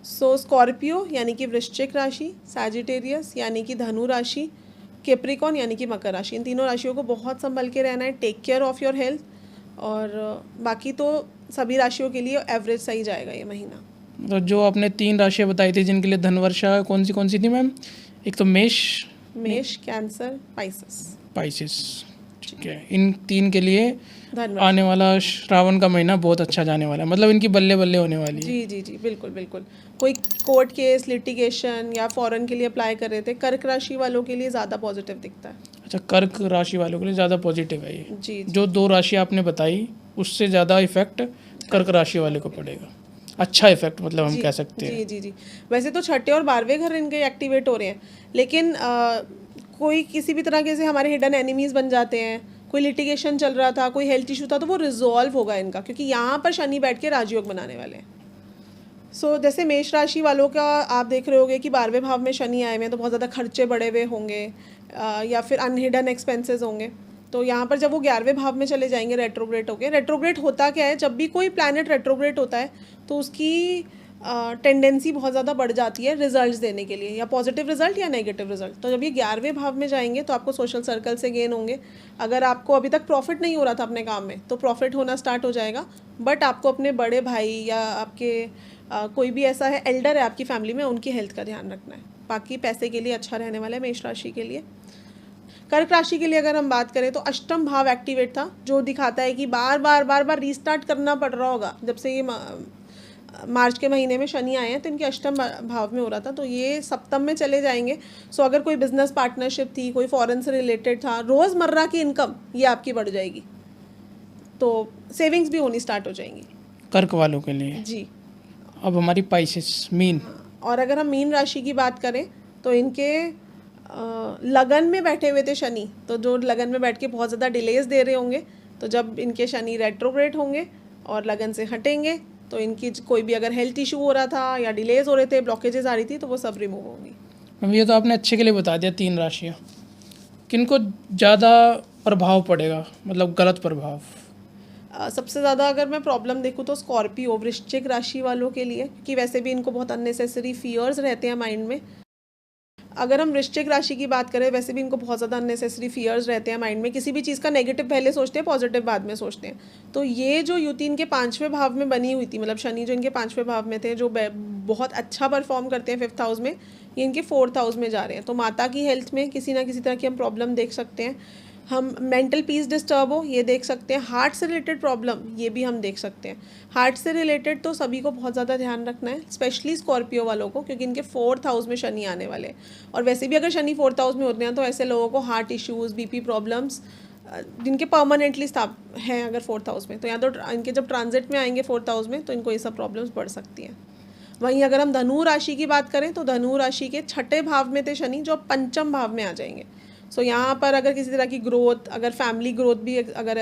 स्कॉर्पियो यानी कि वृश्चिक राशि, सैजिटेरियस यानी कि धनु राशि, कैप्रिकॉर्न यानी कि मकर राशि, इन तीनों राशियों को बहुत संभल के रहना है। Take care of your health. और बाकी तो सभी राशियों के लिए एवरेज सही जाएगा ये महीना। तो जो आपने 3 राशियाँ बताई थी जिनके लिए धन वर्षा, कौन सी थी मैम? एक तो मेष, कैंसर, पाइसेस। ठीक है, इन 3 के लिए आने वाला श्रावण का महीना बहुत अच्छा जाने वाला है, मतलब इनकी बल्ले बल्ले होने वाली है। जी, बिल्कुल। कोई कोर्ट केस, लिटिगेशन या फॉरेन के लिए अप्लाई कर रहे थे, कर्क राशि वालों के लिए ज़्यादा पॉजिटिव दिखता है। अच्छा, कर्क राशि वालों के लिए ज़्यादा पॉजिटिव है ये। जी। जो 2 राशि आपने बताई, उससे ज़्यादा इफेक्ट कर्क राशि वाले को पड़ेगा। अच्छा इफेक्ट मतलब हम कह सकते हैं। जी। वैसे तो 6ठे और 12वें घर इनके एक्टिवेट हो रहे हैं, लेकिन कोई किसी भी तरह के से हमारे हिडन एनिमीज बन जाते हैं, कोई लिटिगेशन चल रहा था, कोई हेल्थ इशू था, तो वो रिजॉल्व होगा इनका, क्योंकि यहाँ पर शनि बैठ के राजयोग बनाने वाले हैं। जैसे मेष राशि वालों का आप देख रहे होगे कि 12वें भाव में शनि आए हुए हैं, तो बहुत ज़्यादा खर्चे बढ़े हुए होंगे, या फिर अनहिडन एक्सपेंसेस होंगे। तो यहाँ पर जब वो 11वें भाव में चले जाएंगे रेट्रोग्रेड होके। रेट्रोग्रेड होता क्या है, जब भी कोई प्लैनेट रेट्रोग्रेड होता है तो उसकी टेंडेंसी बहुत ज़्यादा बढ़ जाती है रिजल्ट्स देने के लिए, या पॉजिटिव रिजल्ट या नेगेटिव रिजल्ट। तो जब ये 11वें भाव में जाएंगे तो आपको सोशल सर्कल से गेन होंगे। अगर आपको अभी तक प्रॉफिट नहीं हो रहा था अपने काम में तो प्रॉफिट होना स्टार्ट हो जाएगा। बट आपको अपने बड़े भाई या आपके कोई भी ऐसा है एल्डर है आपकी फैमिली में, उनकी हेल्थ का ध्यान रखना है। बाकी पैसे के लिए अच्छा रहने वाला है मेष राशि के लिए। कर्क राशि के लिए अगर हम बात करें तो अष्टम भाव एक्टिवेट था, जो दिखाता है कि बार बार रीस्टार्ट करना पड़ रहा होगा। जब से ये मार्च के महीने में शनि आए हैं तो इनके अष्टम भाव में हो रहा था, तो ये सप्तम में चले जाएंगे। सो अगर कोई बिजनेस पार्टनरशिप थी, कोई फॉरेन से रिलेटेड था, रोज़मर्रा की इनकम ये आपकी बढ़ जाएगी, तो सेविंग्स भी होनी स्टार्ट हो जाएंगी कर्क वालों के लिए जी। अब हमारी पाइसेस मीन, और अगर हम मीन राशि की बात करें तो इनके लगन में बैठे हुए थे शनि, तो जो लगन में बैठ के बहुत ज़्यादा डिलेज दे रहे होंगे, तो जब इनके शनि रेट्रोग्रेड होंगे और लगन से हटेंगे तो इनकी कोई भी अगर हेल्थ इशू हो रहा था या डिलेज हो रहे थे, ब्लॉकेजेस आ रही थी, तो वो सब रिमूव होंगी। मैम ये तो आपने अच्छे के लिए बता दिया 3 राशियाँ, किनको ज़्यादा प्रभाव पड़ेगा, मतलब गलत प्रभाव? सबसे ज़्यादा अगर मैं प्रॉब्लम देखूँ तो स्कॉर्पियो वृश्चिक राशि वालों के लिए, कि वैसे भी इनको बहुत अननेसेसरी फियर्स रहते हैं माइंड में। अगर हम वृश्चिक राशि की बात करें, वैसे भी इनको बहुत ज़्यादा अननेसेसरी फियर्स रहते हैं माइंड में, किसी भी चीज़ का नेगेटिव पहले सोचते हैं, पॉजिटिव बाद में सोचते हैं। तो ये जो युति इनके 5वें भाव में बनी हुई थी, मतलब शनि जो इनके 5वें भाव में थे, जो बहुत अच्छा परफॉर्म करते हैं 5th हाउस में, ये इनके 4th हाउस में जा रहे हैं। तो माता की हेल्थ में किसी ना किसी तरह की हम प्रॉब्लम देख सकते हैं। हम मेंटल पीस डिस्टर्ब हो ये देख सकते हैं। हार्ट से रिलेटेड प्रॉब्लम ये भी हम देख सकते हैं। हार्ट से रिलेटेड तो सभी को बहुत ज़्यादा ध्यान रखना है, स्पेशली स्कॉर्पियो वालों को, क्योंकि इनके 4th हाउस में शनि आने वाले हैं। और वैसे भी अगर शनि 4th हाउस में होते हैं तो ऐसे लोगों को हार्ट इश्यूज़, बीपी प्रॉब्लम्स जिनके परमानेंटली हैं अगर 4th हाउस में, तो या तो इनके जब ट्रांजिट में आएंगे 4th हाउस में तो इनको ये सब प्रॉब्लम्स बढ़ सकती हैं। वहीं अगर हम धनु राशि की बात करें तो धनु राशि के 6ठे भाव में थे शनि, जो 5म भाव में आ जाएंगे। सो यहाँ पर अगर किसी तरह की ग्रोथ, अगर फैमिली ग्रोथ भी अगर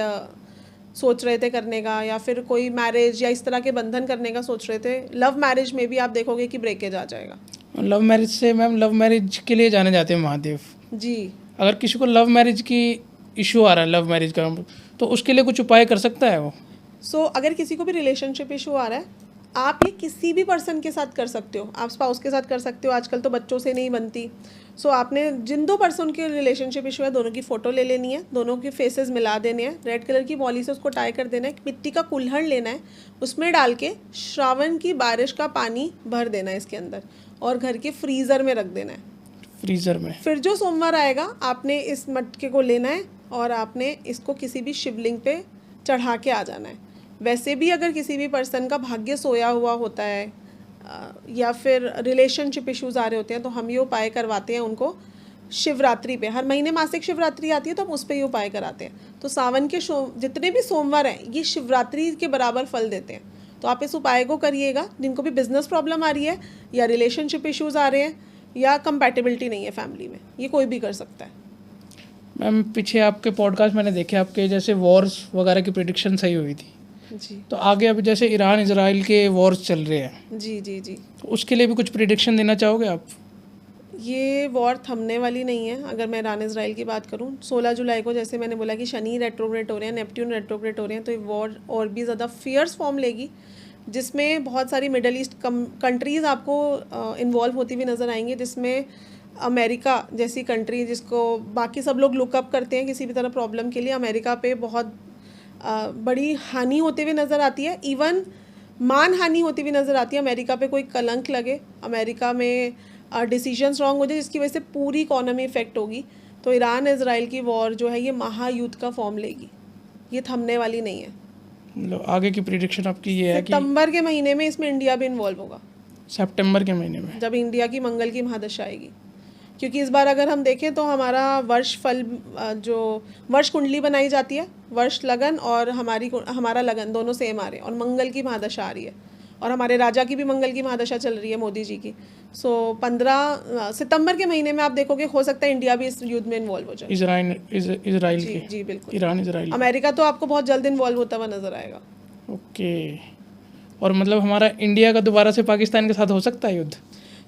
सोच रहे थे करने का, या फिर कोई मैरिज या इस तरह के बंधन करने का सोच रहे थे, लव मैरिज में भी आप देखोगे कि ब्रेकेज आ जाएगा। लव मैरिज से मैम, लव मैरिज के लिए जाने जाते हैं महादेव जी। अगर किसी को लव मैरिज की इशू आ रहा है, लव मैरिज का, तो उसके लिए कुछ उपाय कर सकता है वो? अगर किसी को भी रिलेशनशिप इशू आ रहा है, आप ये किसी भी पर्सन के साथ कर सकते हो। आप स्पाउस के साथ कर सकते हो, आजकल तो बच्चों से नहीं बनती। आपने जिन 2 पर्सन के रिलेशनशिप इशू है, दोनों की फ़ोटो ले लेनी है, दोनों के फेसेस मिला देने हैं, रेड कलर की बॉली से उसको टाई कर देना है, मिट्टी का कुल्हड़ लेना है, उसमें डाल के श्रावण की बारिश का पानी भर देना है इसके अंदर, और घर के फ्रीज़र में रख देना है। फ्रीज़र में? फिर जो सोमवार आएगा आपने इस मटके को लेना है और आपने इसको किसी भी शिवलिंग पे चढ़ा के आ जाना है। वैसे भी अगर किसी भी पर्सन का भाग्य सोया हुआ होता है या फिर रिलेशनशिप इश्यूज़ आ रहे होते हैं, तो हम ये उपाय करवाते हैं उनको शिवरात्रि पे। हर महीने मासिक शिवरात्रि आती है तो हम उस पर ये उपाय कराते हैं। तो सावन के जितने भी सोमवार हैं ये शिवरात्रि के बराबर फल देते हैं। तो आप इस उपाय को करिएगा। जिनको भी बिजनेस प्रॉब्लम आ रही है या रिलेशनशिप इश्यूज़ आ रहे हैं या कंपैटिबिलिटी नहीं है फैमिली में, ये कोई भी कर सकता है। मैम पीछे आपके पॉडकास्ट मैंने देखे, आपके जैसे वॉर्स वगैरह की प्रेडिक्शन सही हुई थी जी। तो आगे अभी जैसे ईरान इजराइल के वॉर्स चल रहे हैं, जी जी जी, तो उसके लिए भी कुछ प्रेडिक्शन देना चाहोगे आप? ये वॉर थमने वाली नहीं है। अगर मैं ईरान इजराइल की बात करूं, 16 जुलाई को जैसे मैंने बोला कि शनि रेट्रोग्रेड हो रहे हैं, नेपट्यून रेट्रोग्रेड हो रहे हैं, तो ये वॉर और भी ज़्यादा फियर्स फॉर्म लेगी, जिसमें बहुत सारी मिडल ईस्ट कंट्रीज़ आपको इन्वॉल्व होती हुई नज़र आएंगी, जिसमें अमेरिका जैसी कंट्री जिसको बाकी सब लोग लुकअप करते हैं किसी भी तरह प्रॉब्लम के लिए, अमेरिका पे बहुत बड़ी हानि होते हुए नज़र आती है। इवन मान हानि होती हुई नज़र आती है। अमेरिका पे कोई कलंक लगे, अमेरिका में डिसीजंस रॉन्ग हो जाए, जिसकी वजह से पूरी इकोनॉमी इफेक्ट होगी। तो ईरान इजराइल की वॉर जो है ये महायुद्ध का फॉर्म लेगी, ये थमने वाली नहीं है। मतलब आगे की प्रेडिक्शन आपकी ये है कि सितंबर के महीने में इसमें इंडिया भी इन्वॉल्व होगा, सितंबर के महीने में, जब इंडिया की मंगल की महादशा आएगी। क्योंकि इस बार अगर हम देखें तो हमारा वर्ष फल जो वर्ष कुंडली बनाई जाती है, वर्ष लगन और हमारा लगन दोनों सेम आ रहे हैं, और मंगल की महादशा आ रही है, और हमारे राजा की भी मंगल की महादशा चल रही है, मोदी जी की। 15 सितंबर के महीने में आप देखोगे हो सकता है इंडिया भी इस युद्ध में इन्वॉल्व हो जाए। इजराइल जी, के? जी बिल्कुल। Iran Israel. अमेरिका तो आपको बहुत जल्द इन्वॉल्व होता हुआ नजर आएगा। ओके। और मतलब हमारा इंडिया का दोबारा से पाकिस्तान के साथ हो सकता है युद्ध?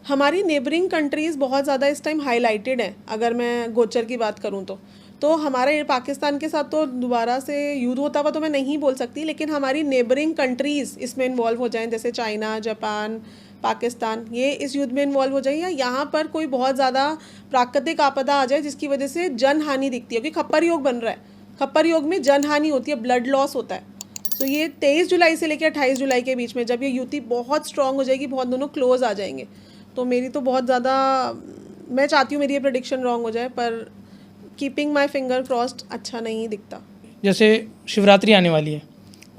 हमारी नेबरिंग कंट्रीज़ बहुत ज़्यादा इस टाइम हाईलाइटेड है। अगर मैं गोचर की बात करूं तो तो हमारा ये पाकिस्तान के साथ तो दोबारा से युद्ध होता हुआ तो मैं नहीं बोल सकती, लेकिन हमारी नेबरिंग कंट्रीज़ इसमें इन्वॉल्व हो जाएं, जैसे चाइना, जापान, पाकिस्तान, ये इस युद्ध में इन्वॉल्व हो जाए, या यहाँ पर कोई बहुत ज़्यादा प्राकृतिक आपदा आ जाए जिसकी वजह से जन हानि दिखती है, क्योंकि खप्पर योग बन रहा है, खप्पर योग में जन हानि होती है, ब्लड लॉस होता है। तो ये 23 जुलाई से लेकर 28 जुलाई के बीच में जब ये युति बहुत स्ट्रांग हो जाएगी, बहुत दोनों क्लोज आ जाएंगे, तो मेरी तो बहुत ज़्यादा, मैं चाहती हूँ मेरी ये प्रेडिक्शन रॉन्ग हो जाए, पर कीपिंग माई फिंगर क्रॉस्ड अच्छा नहीं दिखता। जैसे शिवरात्रि आने वाली है,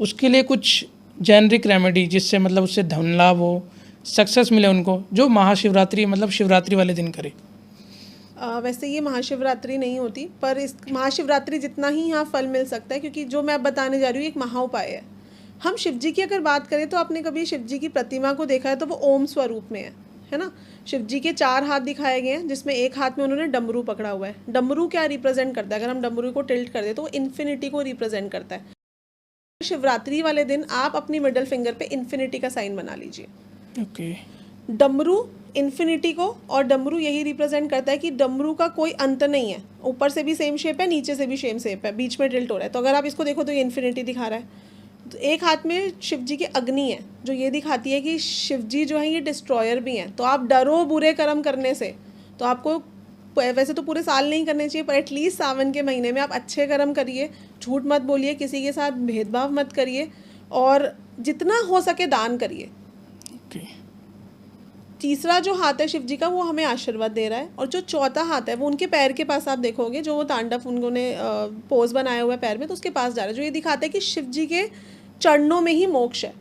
उसके लिए कुछ जेनरिक रेमेडी जिससे मतलब उससे धन लाभ हो, सक्सेस मिले उनको, जो महाशिवरात्रि मतलब शिवरात्रि वाले दिन करे। वैसे ये महाशिवरात्रि नहीं होती, पर इस महाशिवरात्रि जितना ही यहाँ फल मिल सकता है, क्योंकि जो मैं अब बताने जा रही हूँ एक महा उपाय है। हम शिव जी की अगर बात करें तो आपने कभी शिव जी की प्रतिमा को देखा है तो वो ओम स्वरूप में है ना। शिव जी के 4 हाथ दिखाए गए हैं, जिसमें एक हाथ में उन्होंने डमरू पकड़ा हुआ है। डमरू क्या रिप्रेजेंट करता है, अगर हम डमरू को टिल्ट कर दे तो वो इन्फिनिटी को रिप्रेजेंट करता है। शिवरात्रि वाले दिन आप अपनी मिडल फिंगर पे इन्फिनिटी का साइन बना लीजिए। ओके। डमरू इन्फिनिटी को, और डमरू यही रिप्रेजेंट करता है कि डमरू का कोई अंत नहीं है, ऊपर से भी सेम शेप है, नीचे से भी सेम शेप है, बीच में टिल्ट हो रहा है। तो अगर आप इसको देखो तो ये इन्फिनिटी दिखा रहा है। तो एक हाथ में शिव जी की अग्नि है, जो ये दिखाती है कि शिव जी जो है ये डिस्ट्रॉयर भी हैं। तो आप डरो बुरे कर्म करने से, तो आपको वैसे तो पूरे साल नहीं करने चाहिए, पर एटलीस्ट सावन के महीने में आप अच्छे कर्म करिए, झूठ मत बोलिए, किसी के साथ भेदभाव मत करिए, और जितना हो सके दान करिए। तीसरा जो हाथ है शिव जी का वो हमें आशीर्वाद दे रहा है, और जो चौथा हाथ है वो उनके पैर के पास आप देखोगे, जो वो तांडव उन्होंने पोज बनाया हुआ है पैर में, तो उसके पास जा रहा है, जो ये दिखाता है कि शिव जी के चरणों में ही मोक्ष है।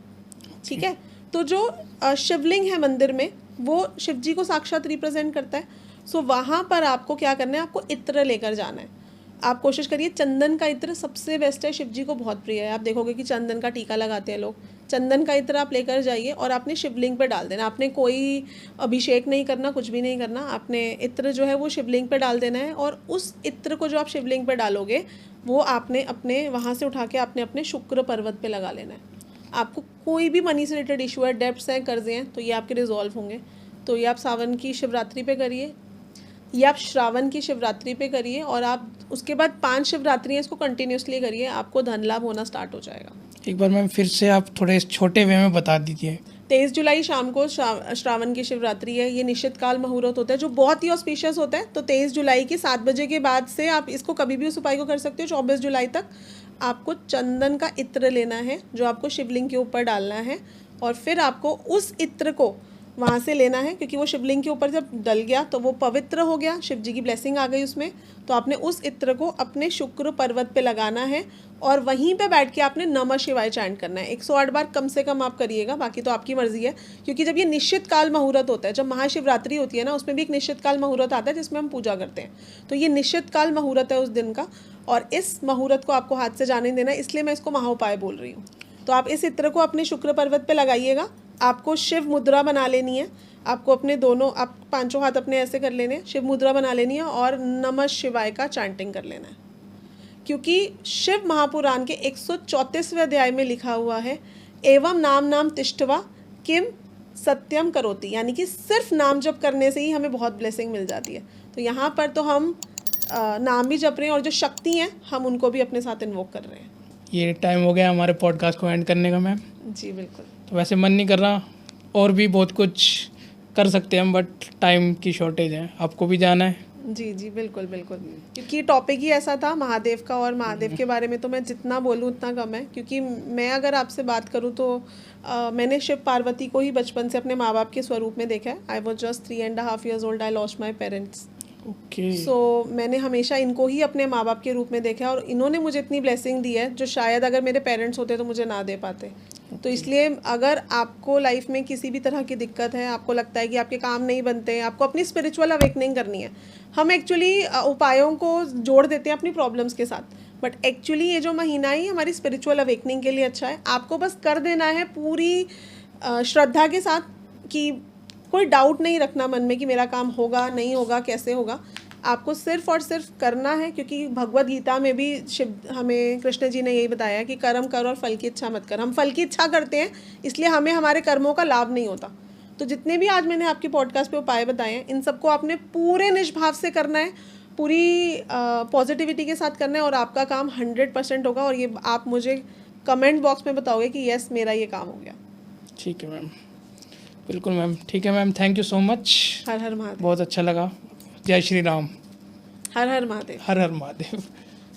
ठीक है। तो जो शिवलिंग है मंदिर में वो शिव जी को साक्षात रिप्रेजेंट करता है। सो वहाँ पर आपको क्या करना है, आपको इत्र लेकर जाना है। आप कोशिश करिए, चंदन का इत्र सबसे बेस्ट है, शिव जी को बहुत प्रिय है। आप देखोगे कि चंदन का टीका लगाते हैं लोग, चंदन का इत्र आप लेकर जाइए और आपने शिवलिंग पे डाल देना। आपने कोई अभिषेक नहीं करना, कुछ भी नहीं करना, आपने इत्र जो है वो शिवलिंग पे डाल देना है, और उस इत्र को जो आप शिवलिंग पे डालोगे वो आपने अपने वहाँ से उठा के आपने अपने शुक्र पर्वत पे लगा लेना है। आपको कोई भी मनी से रिलेटेड इशू है, डेब्ट्स हैं, कर्जे हैं, तो ये आपके रिजॉल्व होंगे। तो ये आप सावन की शिवरात्रि पे करिए, ये आप श्रावण की शिवरात्रि पे करिए, और आप उसके बाद 5 शिवरात्रियाँ इसको कंटिन्यूसली करिए, आपको धन लाभ होना स्टार्ट हो जाएगा। एक बार मैम फिर से आप थोड़े छोटे वे में बता दीजिए। 23 जुलाई शाम को श्रावण की शिवरात्रि है। ये निश्चित काल मुहूर्त होता है जो बहुत ही ऑस्पिशियस होता है। तो 23 जुलाई की 7 बजे के बाद से आप इसको कभी भी उस उपाय को कर सकते हो। 24 जुलाई तक आपको चंदन का इत्र लेना है, जो आपको शिवलिंग के ऊपर डालना है, और फिर आपको उस इत्र को वहाँ से लेना है, क्योंकि वो शिवलिंग के ऊपर जब डल गया तो वो पवित्र हो गया, शिव जी की ब्लेसिंग आ गई उसमें। तो आपने उस इत्र को अपने शुक्र पर्वत पे लगाना है, और वहीं पे बैठ के आपने नमः शिवाय चैंट करना है। 108 बार कम से कम आप करिएगा, बाकी तो आपकी मर्जी है। क्योंकि जब ये निश्चित काल मुहूर्त होता है, जब महाशिवरात्रि होती है ना, उसमें भी एक निश्चित काल मुहूर्त आता है जिसमें हम पूजा करते हैं। तो ये निश्चित काल मुहूर्त है उस दिन का, और इस मुहूर्त को आपको हाथ से जाने देना है, इसलिए मैं इसको महाउपाय बोल रही हूँ। तो आप इस इत्र को अपने शुक्र पर्वत पे लगाइएगा। आपको शिव मुद्रा बना लेनी है, आपको अपने दोनों, आप 5 हाथ अपने ऐसे कर लेने हैं, शिव मुद्रा बना लेनी है, और नमः शिवाय का चैंटिंग कर लेना है। क्योंकि शिव महापुराण के 134वें अध्याय में लिखा हुआ है, एवं नाम नाम तिष्ठवा किम सत्यम करोति, यानी कि सिर्फ नाम जप करने से ही हमें बहुत ब्लेसिंग मिल जाती है। तो यहाँ पर तो हम नाम भी जप रहे हैं, और जो शक्ति हैं हम उनको भी अपने साथ इन्वोक कर रहे हैं। ये टाइम हो गया हमारे पॉडकास्ट को एंड करने का मैम। जी बिल्कुल। तो वैसे मन नहीं कर रहा, और भी बहुत कुछ कर सकते हैं हम, बट टाइम की शॉर्टेज है, आपको भी जाना है। जी जी बिल्कुल बिल्कुल, क्योंकि टॉपिक ही ऐसा था महादेव का, और महादेव के बारे में तो मैं जितना बोलूँ उतना कम है। क्योंकि मैं अगर आपसे बात करूँ तो मैंने शिव पार्वती को ही बचपन से अपने माँ बाप के स्वरूप में देखा है। I was just 3.5 years old, I lost my parents. Okay. So मैंने हमेशा इनको ही अपने माँ बाप के रूप में देखा है, और इन्होंने मुझे इतनी ब्लेसिंग दी है जो शायद अगर मेरे पेरेंट्स होते तो मुझे ना दे पाते। तो इसलिए अगर आपको लाइफ में किसी भी तरह की दिक्कत है, आपको लगता है कि आपके काम नहीं बनते हैं, आपको अपनी स्पिरिचुअल अवेकनिंग करनी है। हम एक्चुअली उपायों को जोड़ देते हैं अपनी प्रॉब्लम्स के साथ, बट एक्चुअली ये जो महीना ही हमारी स्पिरिचुअल अवेकनिंग के लिए अच्छा है। आपको बस कर देना है पूरी श्रद्धा के साथ, कि कोई डाउट नहीं रखना मन में कि मेरा काम होगा नहीं होगा, कैसे होगा। आपको सिर्फ और सिर्फ करना है, क्योंकि भगवद गीता में भी शिव हमें कृष्ण जी ने यही बताया कि कर्म कर और फल की इच्छा मत कर। हम फल की इच्छा करते हैं, इसलिए हमें हमारे कर्मों का लाभ नहीं होता। तो जितने भी आज मैंने आपके पॉडकास्ट पे उपाय बताए हैं, इन सबको आपने पूरे निष्भाव से करना है, पूरी पॉजिटिविटी के साथ करना है और आपका काम 100% होगा। और ये आप मुझे कमेंट बॉक्स में बताओगे कि यस मेरा ये काम हो गया। ठीक है मैम, बिल्कुल मैम। ठीक है ma'am, thank you so much. Har Har Mahadev. बहुत अच्छा लगा। जय श्री राम। हर हर महादेव। हर हर महादेव।